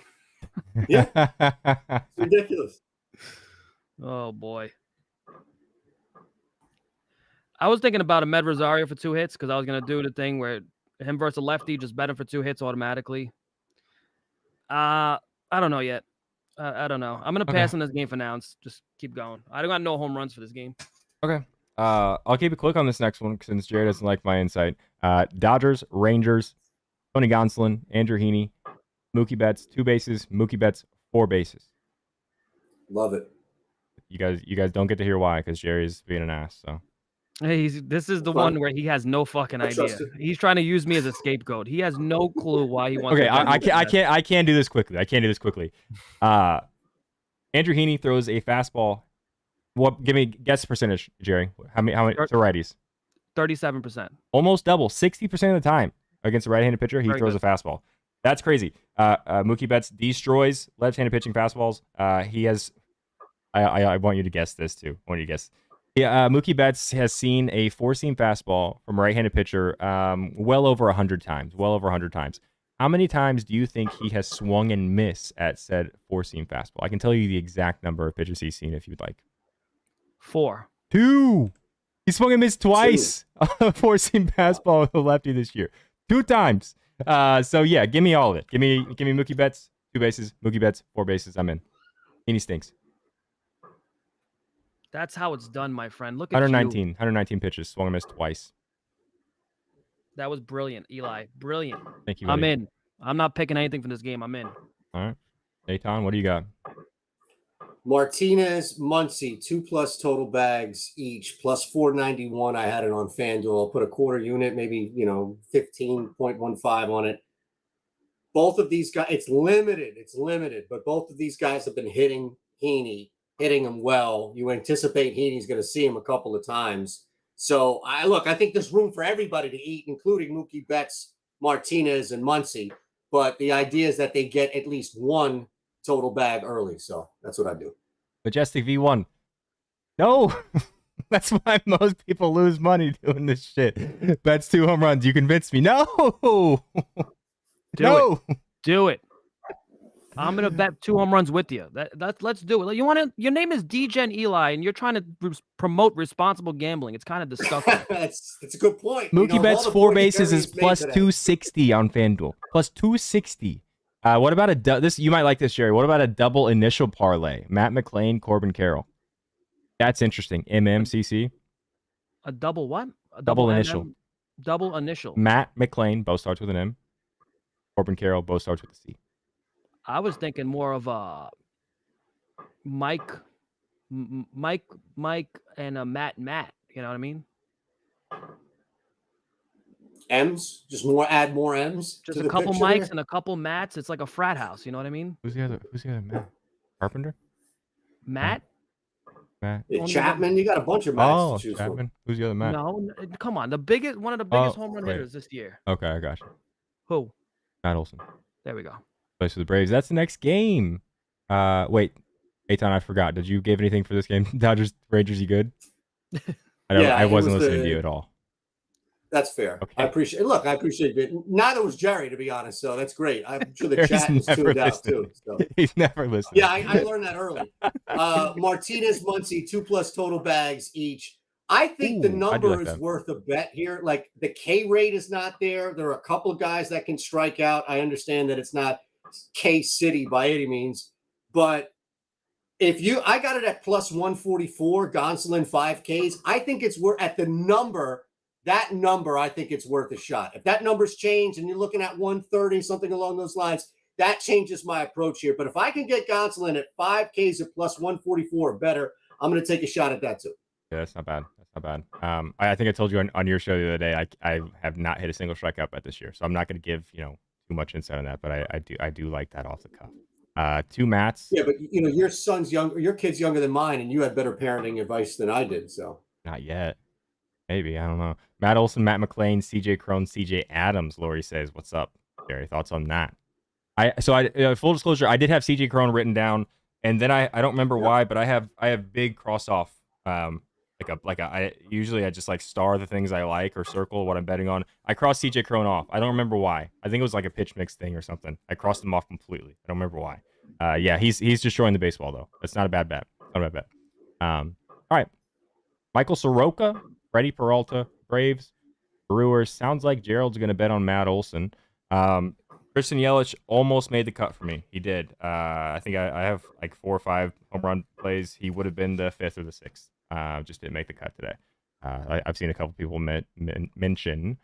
Yeah. It's ridiculous. Oh, boy. I was thinking about Ahmed Rosario for 2 hits because I was going to do the thing where him versus a lefty, just bet him for 2 hits automatically. I don't know yet. I don't know. I'm going to pass on this game for now and just keep going. I don't got no home runs for this game. Okay. I'll keep it quick on this next one since Jared doesn't like my insight. Dodgers, Rangers, Tony Gonsolin, Andrew Heaney, Mookie Betts, 2 bases, Mookie Betts, 4 bases. Love it. You guys don't get to hear why because Jerry's being an ass. So. Hey, this is the one where he has no fucking idea. He's trying to use me as a scapegoat. He has no clue why he wants. Okay, I can't do this quickly. Andrew Heaney throws a fastball. What? Give me guess percentage, Jerry. How many to righties? 37%. Almost double. 60% of the time against a right-handed pitcher, he throws a fastball. That's crazy. Mookie Betts destroys left-handed pitching fastballs. He has. I want you to guess this too. I want you to guess. Yeah, Mookie Betts has seen a 4-seam fastball from a right-handed pitcher well over 100 times. How many times do you think he has swung and missed at said 4-seam fastball? I can tell you the exact number of pitches he's seen if you'd like. 4. 2. He swung and missed twice on a 4-seam fastball with a lefty this year. 2 times. So yeah, give me all of it. Give me Mookie Betts, 2 bases. Mookie Betts, 4 bases. I'm in. Heaney stinks. That's how it's done, my friend. Look at 119 pitches, swung and missed twice. That was brilliant, Eli. Brilliant. Thank you, buddy. I'm in. I'm not picking anything from this game. I'm in. All right. Eyton, what do you got? Martinez, Muncy, 2+ total bags each, plus 491. I had it on FanDuel. I'll put a quarter unit, maybe 15.15 on it. Both of these guys, it's limited, but both of these guys have been hitting Heaney. Hitting him well. You anticipate Heaney's going to see him a couple of times. So I think there's room for everybody to eat, including Mookie Betts, Martinez, and Muncy. But the idea is that they get at least 1 total bag early. So that's what I do. Majestic V1. No, that's why most people lose money doing this shit. Betts 2 home runs. You convinced me. No. Do it. I'm gonna bet 2 home runs with you. Let's do it. You want to? Your name is DJ Eli, and you're trying to promote responsible gambling. It's kind of disgusting. That's a good point. Mookie Betts 4 bases is plus today. 260 on FanDuel. Plus 260. What about this? You might like this, Jerry. What about a double initial parlay? Matt McClain, Corbin Carroll. That's interesting. MMCC. A double what? A double initial. Double initial. Matt McClain, both starts with an M. Corbin Carroll, both starts with a C. I was thinking more of a Mike, and a Matt. You know what I mean? M's, add more M's. Just a couple Mikes and a couple Matts. It's like a frat house. You know what I mean? Who's the other Matt? Carpenter? Matt? Chapman. You got a bunch of Matts to choose Chapman. from. Who's the other Matt? No, come on. One of the biggest home run hitters this year. Okay, I got you. Who? Matt Olson. There we go. Plays for the Braves. That's the next game. Wait, Eyton, I forgot. Did you give anything for this game? Dodgers, Rangers, you good? I wasn't listening to you at all. That's fair. Okay. I appreciate it. Neither was Jerry, to be honest. So that's great. I'm sure the chat was tuned out too. So. He's never listening. Yeah, I learned that early. Martinez, Muncy, 2+ total bags each. I think the number is worth a bet here. Like the K rate is not there. There are a couple of guys that can strike out. I understand that it's not K City by any means, but I got it at plus 144, Gonsolin 5Ks. I think it's worth at the number. That number, I think it's worth a shot. If that number's changed and you're looking at 130, something along those lines, that changes my approach here. But if I can get Gonsolin at 5Ks at plus 144 or better, I'm going to take a shot at that too. Yeah, that's not bad. I think I told you on your show the other day, I have not hit a single strikeout bet this year, so I'm not going to give too much insight on that. But I do like that off the cuff. 2 Matts. Yeah, but your son's younger, your kid's younger than mine, and you had better parenting advice than I did. So not yet. Maybe, I don't know. Matt Olson, Matt McClain, CJ Cron, CJ Adams. Lori says, "What's up, Jerry? Thoughts on that?" Full disclosure, I did have CJ Cron written down, and then I don't remember why, but I have big cross off. I usually just like star the things I like or circle what I'm betting on. I crossed CJ Cron off. I don't remember why. I think it was like a pitch mix thing or something. I crossed him off completely. I don't remember why. Yeah, he's destroying the baseball though. It's not a bad bet. All right, Michael Soroka, Freddie Peralta, Braves, Brewers. Sounds like Gerald's going to bet on Matt Olson. Christian Yelich almost made the cut for me. He did. I think I have like 4 or 5 home run plays. He would have been the 5th or the 6th. Just didn't make the cut today. I've seen a couple people mention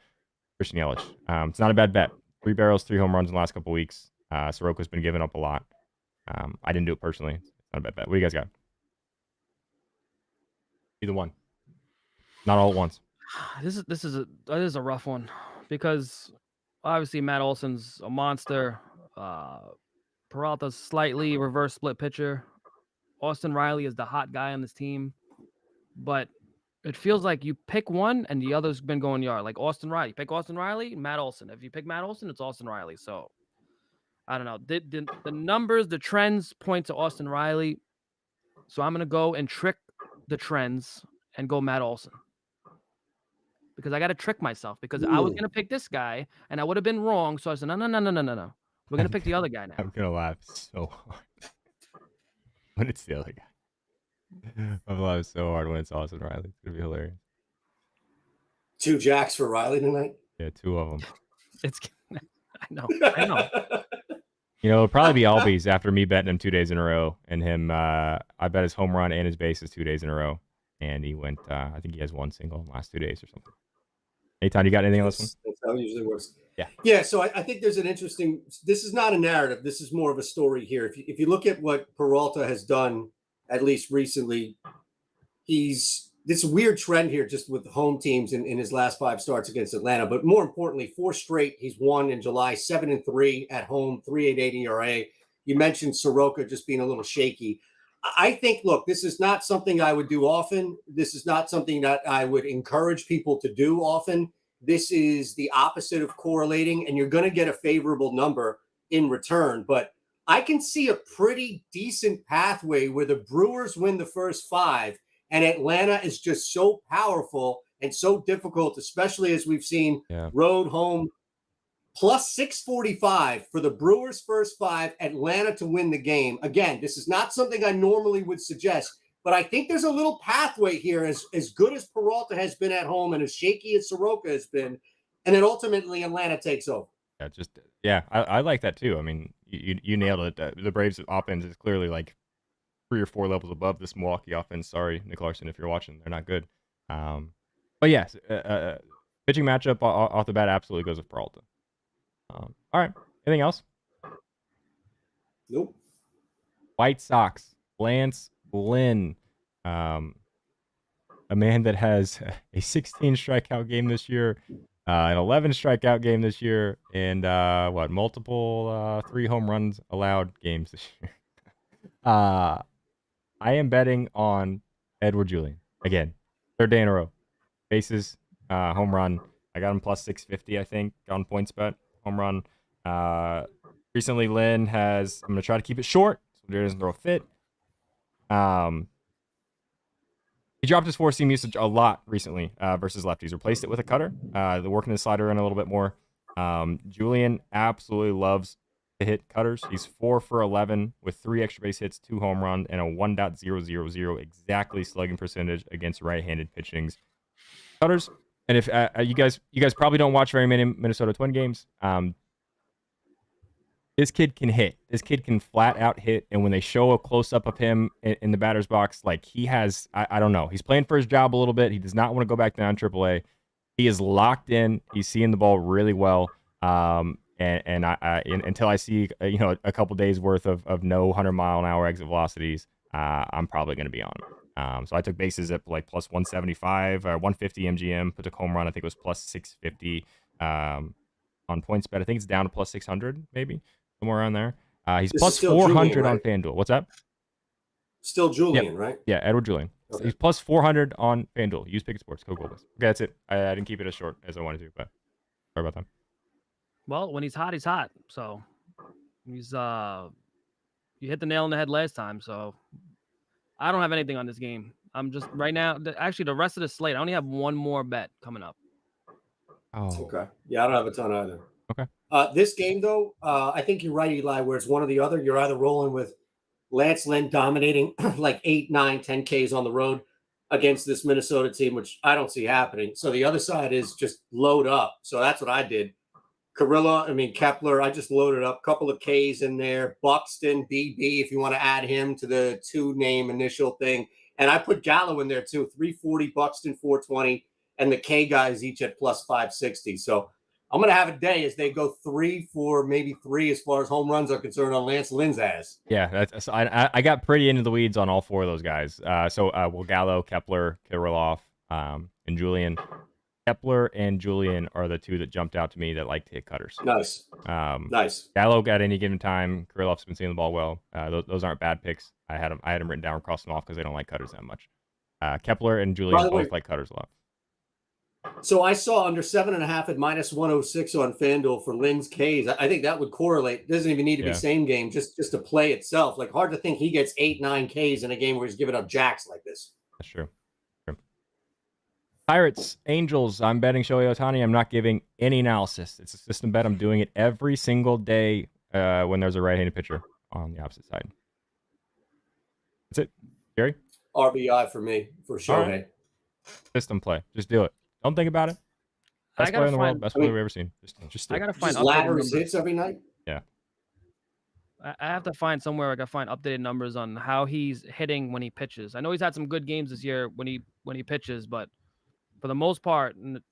Christian Yelich. It's not a bad bet. 3 barrels, 3 home runs in the last couple weeks. Soroka's been giving up a lot. I didn't do it personally. It's not a bad bet. What do you guys got? Either one. Not all at once. This is a rough one because obviously Matt Olson's a monster. Peralta's slightly reverse split pitcher. Austin Riley is the hot guy on this team, but it feels like you pick one and the other's been going yard. Like Austin Riley, pick Austin Riley, Matt Olson. If you pick Matt Olson, it's Austin Riley. So I don't know. The numbers, the trends point to Austin Riley. So I'm gonna go and trick the trends and go Matt Olson. Because I got to trick myself because I was going to pick this guy and I would have been wrong. So I said, no. We're going to pick the other guy now. I'm going to laugh so hard when it's the other guy. I'm going to laugh so hard when it's Austin Riley. It's going to be hilarious. 2 jacks for Riley tonight? Yeah, 2 of them. I know. It'll probably be Albies after me betting him 2 days in a row. And him, I bet his home run and his bases 2 days in a row. And he went, I think he has 1 single in the last 2 days or something. Eyton, you got anything else? That's how it usually works. Yeah. Yeah. So I think there's an interesting. This is not a narrative. This is more of a story here. If you look at what Peralta has done, at least recently, this weird trend here just with the home teams in his last 5 starts against Atlanta. But more importantly, 4 straight he's won in July, 7-3 at home, 3.88 ERA. You mentioned Soroka just being a little shaky. I think, look, this is not something I would do often. This is not something that I would encourage people to do often. This is the opposite of correlating, and you're going to get a favorable number in return. But I can see a pretty decent pathway where the Brewers win the first 5, and Atlanta is just so powerful and so difficult, especially as we've seen road, home, plus 645 for the Brewers' first 5, Atlanta to win the game. Again, this is not something I normally would suggest, but I think there's a little pathway here, as good as Peralta has been at home and as shaky as Soroka has been, and then ultimately Atlanta takes over. I like that too. I mean, you nailed it. The Braves' offense is clearly like 3 or 4 levels above this Milwaukee offense. Sorry, Nick Larson, if you're watching, they're not good. But yes, pitching matchup off the bat absolutely goes with Peralta. All right. Anything else? Nope. White Sox, Lance Lynn, a man that has a 16 strikeout game this year, an 11 strikeout game this year, and multiple 3 home runs allowed games this year. I am betting on Edward Julian again, 3rd day in a row. Bases, home run. I got him plus 650, I think, on PointsBet. Home run. Recently, Lynn has. I'm gonna try to keep it short so he doesn't throw a fit. He dropped his 4-seam usage a lot recently versus lefties. Replaced it with a cutter. They're working his slider in a little bit more. Julian absolutely loves to hit cutters. He's 4 for 11 with 3 extra base hits, 2 home runs, and a 1.000 exactly slugging percentage against right-handed pitchings. Cutters. And if you guys probably don't watch very many Minnesota Twin games, this kid can hit. This kid can flat out hit. And when they show a close up of him in the batter's box, like he has, I don't know. He's playing for his job a little bit. He does not want to go back down AAA. He is locked in. He's seeing the ball really well. And until I see a couple days worth of no 100-mile-an-hour exit velocities, I'm probably going to be on him. So I took bases at like plus 175 or 150 MGM. Took home run. I think it was plus 650 on PointsBet. I think it's down to plus 600 maybe, somewhere around there. He's This plus is still 400 Julian, on right? FanDuel. What's that? Still Julian, right? Yeah, Edward Julian. Okay. He's plus 400 on FanDuel. Use Pick'em Sports. Go GoldBoys. Okay, that's it. I didn't keep it as short as I wanted to, but sorry about that. Well, when he's hot, he's hot. So he's you hit the nail on the head last time. So I don't have anything on this game. I'm just right now. Actually, the rest of the slate, I only have one more bet coming up. Oh, Okay. Yeah, I don't have a ton either. Okay. This game, though, I think you're right, Eli, where it's one or the other. You're either rolling with Lance Lynn dominating like 8, 9, 10 Ks on the road against this Minnesota team, which I don't see happening. So the other side is just load up. So that's what I did. Kepler, I just loaded up a couple of Ks in there. Buxton, BB, if you want to add him to the 2-name initial thing. And I put Gallo in there too, 340, Buxton, 420, and the K guys each at plus 560. So I'm going to have a day as they go 3 for maybe 3 as far as home runs are concerned on Lance Lynn's ass. Yeah, I got pretty into the weeds on all 4 of those guys. Gallo, Kepler, Kirilloff, and Julian. Kepler and Julian are the 2 that jumped out to me that like to hit cutters. Nice. Nice. Gallo at any given time. Kirilloff's been seeing the ball well. Those aren't bad picks. I had them written down, crossed them off because they don't like cutters that much. Kepler and Julian both like cutters a lot. So I saw under 7.5 at minus 106 on FanDuel for Lynn's Ks. I think that would correlate. It doesn't even need to be same game, just to play itself. Like hard to think he gets 8, 9 Ks in a game where he's giving up jacks like this. That's true. Pirates, Angels. I'm betting Shohei Ohtani. I'm not giving any analysis. It's a system bet. I'm doing it every single day when there's a right-handed pitcher on the opposite side. That's it. Gary? RBI for me, for Shohei. Right. System play. Just do it. Don't think about it. Best player in the world. Best player we've ever seen. Just do it. I got to find ladders hits every night? Yeah. I have to find somewhere I got to find updated numbers on how he's hitting when he pitches. I know he's had some good games this year when he pitches, but for the most part, in the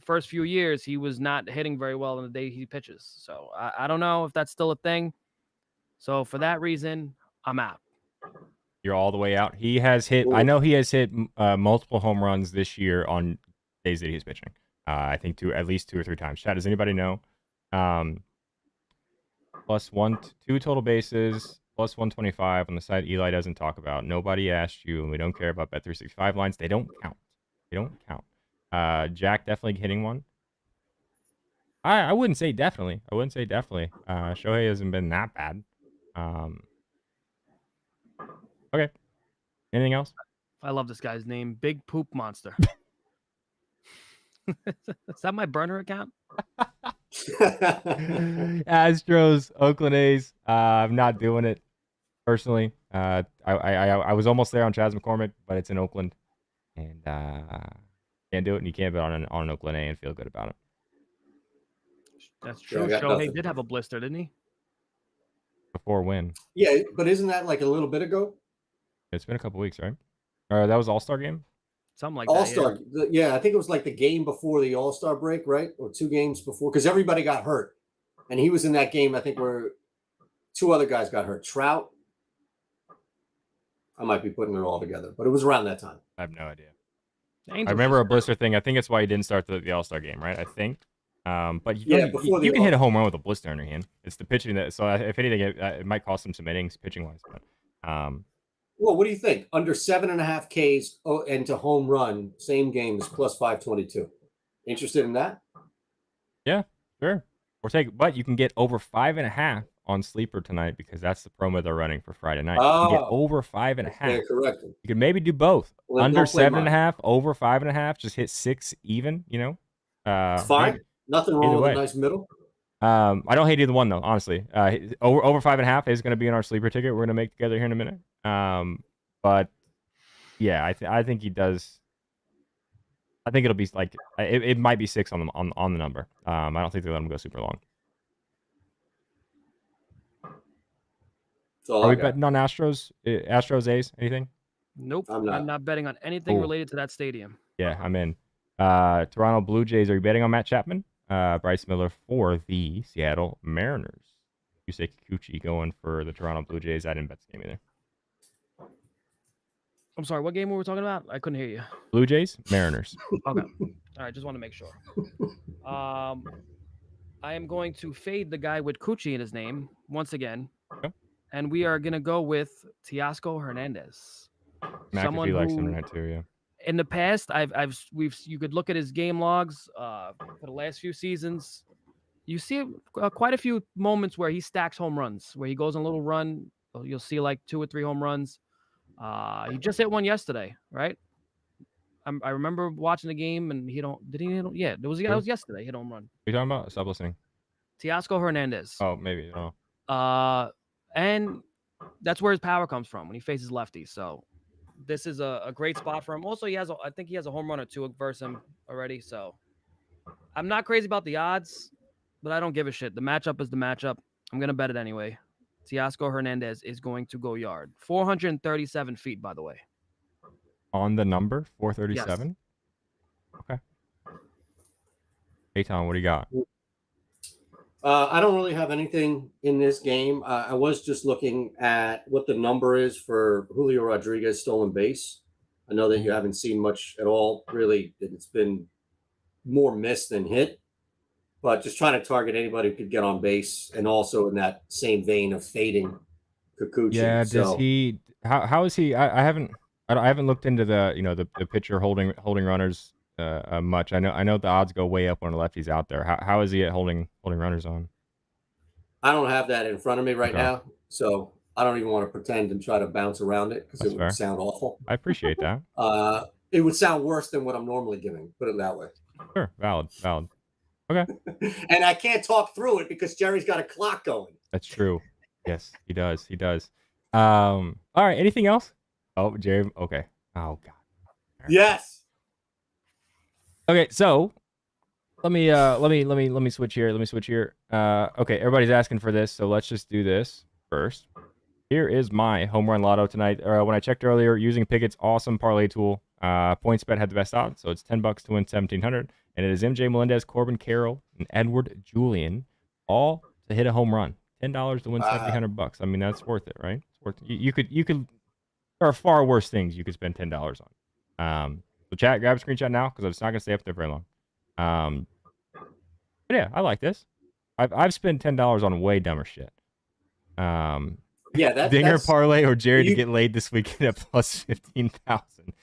first few years, he was not hitting very well on the day he pitches. So I don't know if that's still a thing. So for that reason, I'm out. You're all the way out. He has hit. I know he has hit multiple home runs this year on days that he's pitching. I think at least 2 or 3 times. Chad, does anybody know? Plus 2 total bases, plus 125 on the side Eli doesn't talk about. Nobody asked you, and we don't care about Bet365 lines. They don't count. Jack definitely hitting one. I wouldn't say definitely. Shohei hasn't been that bad. Okay. Anything else? I love this guy's name, Big Poop Monster. Is that my burner account? Astros, Oakland A's. I'm not doing it personally. I was almost there on Chas McCormick, but it's in Oakland, and can't do it. And you can't bet on an Oakland A and feel good about it. That's Yeah, I true. got Shohei nothing. did have a blister, didn't he? Before when? Yeah, but isn't that like a little bit ago? It's been a couple weeks, right? That was All-Star game. Something like All-Star. that. Yeah, I think it was like the game before the All-Star break, right? Or 2 games before, because everybody got hurt. And he was in that game, I think, where 2 other guys got hurt. Trout. I might be putting it all together, but it was around that time. I have no idea. Angels I remember a just- blister thing. I think that's why he didn't start the All-Star game, right? I think. But before you the can hit a home run with a blister in your hand. It's the pitching that. So if anything, it might cost him some innings pitching wise. But Well, what do you think? Under 7.5 Ks and to home run, same game is plus 522. Interested in that? yeah, sure. But you can get over 5.5 on Sleeper tonight because that's the promo they're running for Friday night. You can get over 5.5. Yeah, correct. You could maybe do both. Well, Under don't play 7.5, over 5.5. Just hit 6 even. You know. It's fine. Maybe. Nothing wrong Either with way. a nice middle. I don't hate either one though, honestly. Over 5.5 is going to be in our sleeper ticket. We're going to make together here in a minute. But yeah, I think he does. I think it'll be like it might be 6 on the number. I don't think they let him go super long. Are we betting on Astros? Astros A's? Anything? Nope. I'm not. betting on anything Cool. related to that stadium. Yeah, I'm in. Toronto Blue Jays. Are you betting on Matt Chapman? Bryce Miller for the Seattle Mariners. Yusei Kikuchi going for the Toronto Blue Jays. I didn't bet this game either. I'm sorry, what game were we talking about? I couldn't hear you. Blue Jays, Mariners. Okay. All right, just want to make sure. I am going to fade the guy with Cucci in his name once again. Okay. And we are going to go with Teoscar Hernandez. McAfee likes him tonight too, yeah. In the past, you could look at his game logs for the last few seasons. You see quite a few moments where he stacks home runs, where he goes on a little run. You'll see like 2 or 3 home runs. He just hit one yesterday, right? I remember watching the game, and yeah, that was yesterday. He hit a home run. What are you talking about? Stop listening. Teoscar Hernandez. Oh, maybe. Oh. And that's where his power comes from when he faces lefties. So this is a great spot for him. Also, I think he has a home run or 2 versus him already. So I'm not crazy about the odds, but I don't give a shit. The matchup is the matchup. I'm gonna bet it anyway. Teoscar Hernandez is going to go yard. 437 feet, by the way. On the number 437. Yes. Okay. Eyton, what do you got? I don't really have anything in this game. I was just looking at what the number is for Julio Rodriguez stolen base. I know that you haven't seen much at all. Really, it's been more missed than hit. But just trying to target anybody who could get on base, and also in that same vein of fading Kikuchi. Yeah, does he? How is he? I haven't looked into the pitcher holding runners much. I know the odds go way up when a lefty's out there. How is he at holding runners on? I don't have that in front of me right now, so I don't even want to pretend and try to bounce around it because it would sound awful. I appreciate that. It would sound worse than what I'm normally giving. Put it that way. Sure, valid. Okay. And I can't talk through it because Jerry's got a clock going. That's true. Yes, he does. All right. Anything else? Oh, Jerry. Okay. Oh God. Right. Yes. Okay. So let me switch here. Okay. Everybody's asking for this, so let's just do this first. Here is my home run lotto tonight. When I checked earlier, using Pickett's awesome parlay tool, PointsBet had the best odds, so it's $10 to win 1,700, and it is MJ Melendez, Corbin Carroll, and Edward Julian, all to hit a home run. $10 to win $1,700. I mean, that's worth it, right? It's worth it. You could. There are far worse things you could spend $10 on. So chat, grab a screenshot now because it's not gonna stay up there very long. But yeah, I like this. I've spent $10 on way dumber shit. Yeah, that's Dinger parlay or Jerry to get laid this weekend at plus 15,000.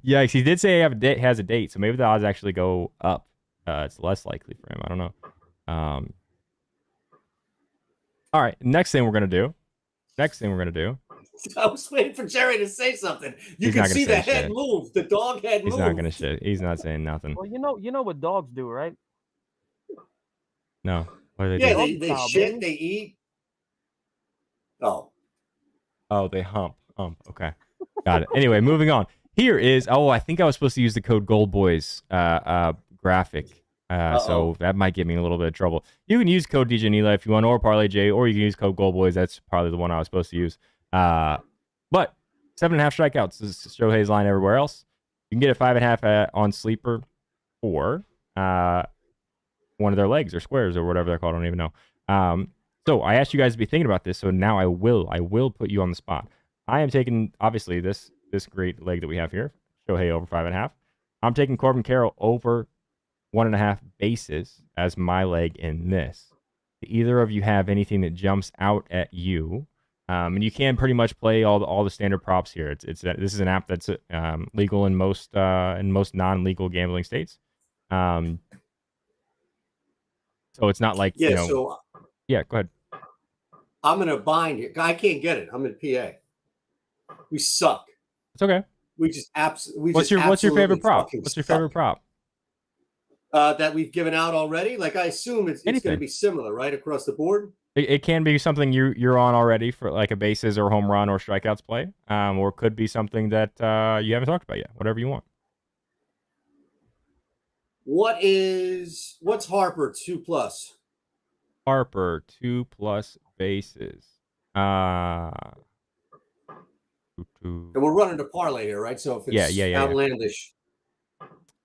Yikes! He did say he has a date, so maybe the odds actually go up. It's less likely for him. I don't know. All right. Next thing we're gonna do. I was waiting for Jerry to say something. You can see the head move, the dog head move. He's not gonna shit. He's not saying nothing. Well, you know what dogs do, right? No. What do they Yeah, do? they shit, they eat. Oh. Oh, they hump. Okay. Got it. Anyway, moving on. Here is, I think I was supposed to use the code GoldBoys graphic. So that might get me in a little bit of trouble. You can use code DJ Nila if you want, or Parlay J, or you can use code GoldBoys. That's probably the one I was supposed to use. But 7.5 strikeouts is Shohei's line everywhere else. You can get a 5.5 on Sleeper, or one of their legs or squares or whatever they're called. I don't even know. So I asked you guys to be thinking about this. So now I will put you on the spot. I am taking, obviously, this great leg that we have here, Shohei over 5.5. I'm taking Corbin Carroll over 1.5 bases as my leg in this. Do either of you have anything that jumps out at you? And you can pretty much play all the standard props here. This is an app that's legal in most non-legal gambling states. So it's not like So yeah. Go ahead. I'm gonna bind it. I can't get it. I'm in PA. We suck. It's okay. We just absolutely. What's your favorite prop? What's your favorite prop? That we've given out already. Like I assume it's going to be similar, right, across the board. It can be something you're on already for like a bases or home run or strikeouts play, or it could be something that you haven't talked about yet. Whatever you want. What's Harper 2+? Harper 2+ bases. And we're running a parlay here, right? So if it's outlandish.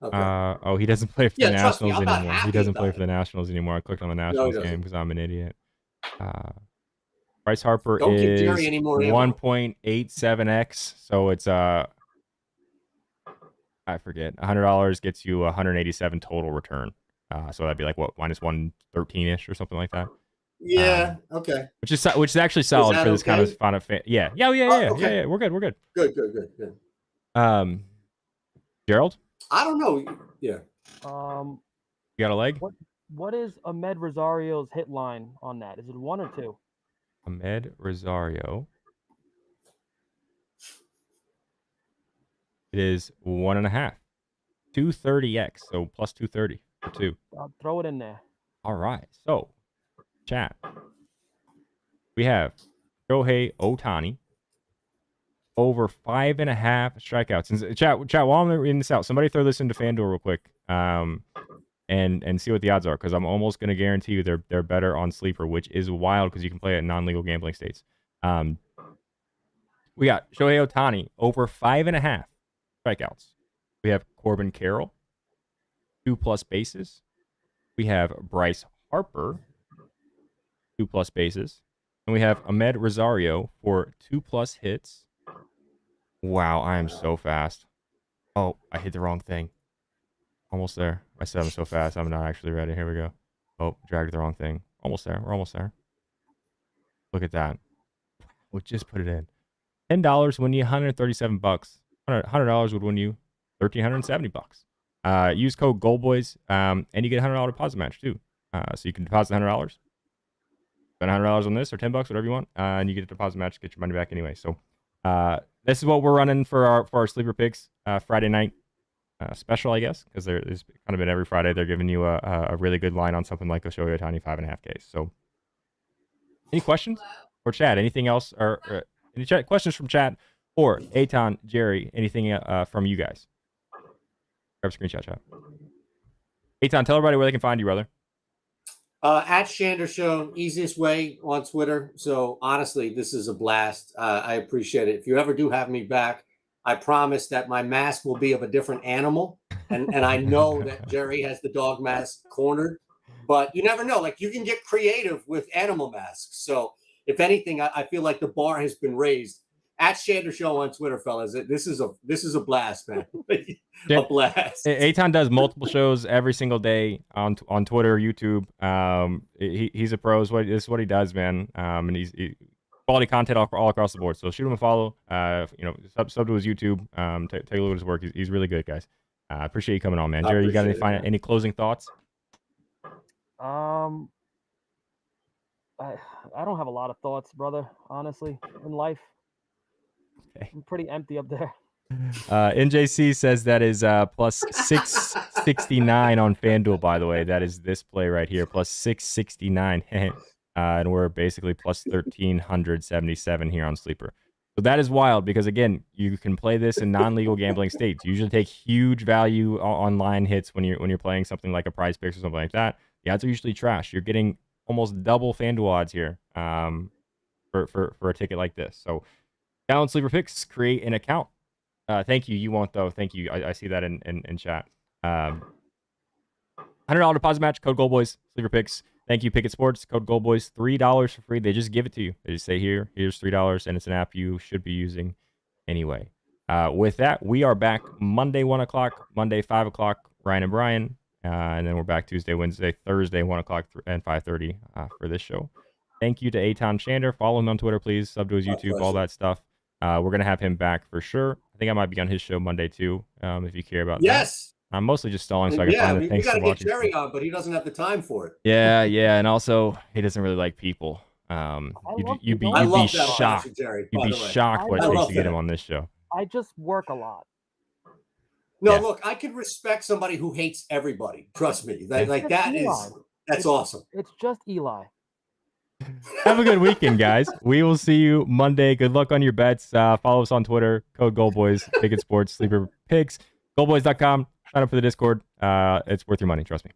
Okay. He doesn't play for the Nationals anymore. He doesn't play for the Nationals anymore. I clicked on the Nationals game because I'm an idiot. Bryce Harper is 1.87x, so it's I forget. $100 gets you 187 total return. So that'd be like what, minus 113-ish or something like that. Yeah. Okay. Which is actually solid for this kind of fun of fan. Yeah. Okay. Yeah. We're good. Good. Gerald? I don't know. Yeah. You got a leg? What is Ahmed Rosario's hit line on that? Is it 1 or 2? Ahmed Rosario. It is 1.5. 230x, so plus 230 for 2. I'll throw it in there. All right. So, chat. We have Shohei Ohtani over 5.5 strikeouts. And chat, while I'm reading this out, somebody throw this into FanDuel real quick. And see what the odds are, because I'm almost going to guarantee you they're better on Sleeper, which is wild because you can play it in non-legal gambling states. We got Shohei Ohtani over 5.5 strikeouts. We have Corbin Carroll, 2+ bases. We have Bryce Harper, 2+ bases. And we have Ahmed Rosario for 2+ hits. Wow, I am so fast. Oh, I hit the wrong thing. Almost there. I said I'm so fast. I'm not actually ready. Here we go. Oh, dragged the wrong thing. Almost there. We're almost there. Look at that. We just put it in. $10 win you $137. $100 would win you $1,370. Use code GoldBoys, and you get a $100 deposit match too. So you can deposit $100. Spend $100 on this or $10, whatever you want, and you get a deposit match to get your money back anyway. So this is what we're running for our sleeper picks Friday night. Special, I guess, because there's kind of been every Friday they're giving you a really good line on something like a Shohei Ohtani 5.5K. So, any questions or chat? Anything else or any questions from chat or Eyton, Jerry? Anything from you guys? Grab a screenshot, chat. Eyton, tell everybody where they can find you, brother. At Shander Show, easiest way on Twitter. So honestly, this is a blast. I appreciate it. If you ever do have me back, I promise that my mask will be of a different animal. And I know that Jerry has the dog mask cornered, but you never know. Like, you can get creative with animal masks. So if anything, I feel like the bar has been raised. At Shander Show on Twitter, fellas. This is a blast, man. A blast. Eyton does multiple shows every single day on Twitter, YouTube. He's a pro. This is what he does, man. And he's quality content all across the board. So shoot him a follow. Sub to his YouTube. Take a look at his work. He's really good, guys. I appreciate you coming on, man. Jerry, you got any closing thoughts? I don't have a lot of thoughts, brother. Honestly, in life, okay. I'm pretty empty up there. NJC says that is plus 669 on FanDuel, by the way. That is this play right here, plus 669. And we're basically plus 1,377 here on Sleeper. So that is wild because, again, you can play this in non-legal gambling states. You usually take huge value on line hits when you're playing something like a Prize Picks or something like that. The odds are usually trash. You're getting almost double FanDuel odds here for a ticket like this. So download Sleeper Picks, create an account. Thank you. You won't, though. Thank you. I see that in chat. $100 deposit match, code GoldBoys, Sleeper Picks. Thank you, Pickett Sports. Code GoldBoys, $3 for free. They just give it to you. They just say, here's $3, and it's an app you should be using anyway. With that, we are back Monday, 1 o'clock, Monday, 5 o'clock, Ryan and Brian. And then we're back Tuesday, Wednesday, Thursday, 1 o'clock and 5:30 for this show. Thank you to Eyton Shander. Follow him on Twitter, please. Sub to his YouTube, all that stuff. We're going to have him back for sure. I think I might be on his show Monday, too, if you care about that. Yes. I'm mostly just stalling so I can find the things to watch. We got to get Jerry on, but he doesn't have the time for it. Yeah, and also he doesn't really like people. You'd be shocked. Jerry, you'd be shocked what it takes to get him on this show. I just work a lot. No, look, I can respect somebody who hates everybody. Trust me. That's awesome. It's just Eli. Have a good weekend, guys. We will see you Monday. Good luck on your bets. Follow us on Twitter. Code GoldBoys. Pickett Sports. Sleeper Picks. GoldBoys.com. Sign up for the Discord. It's worth your money. Trust me.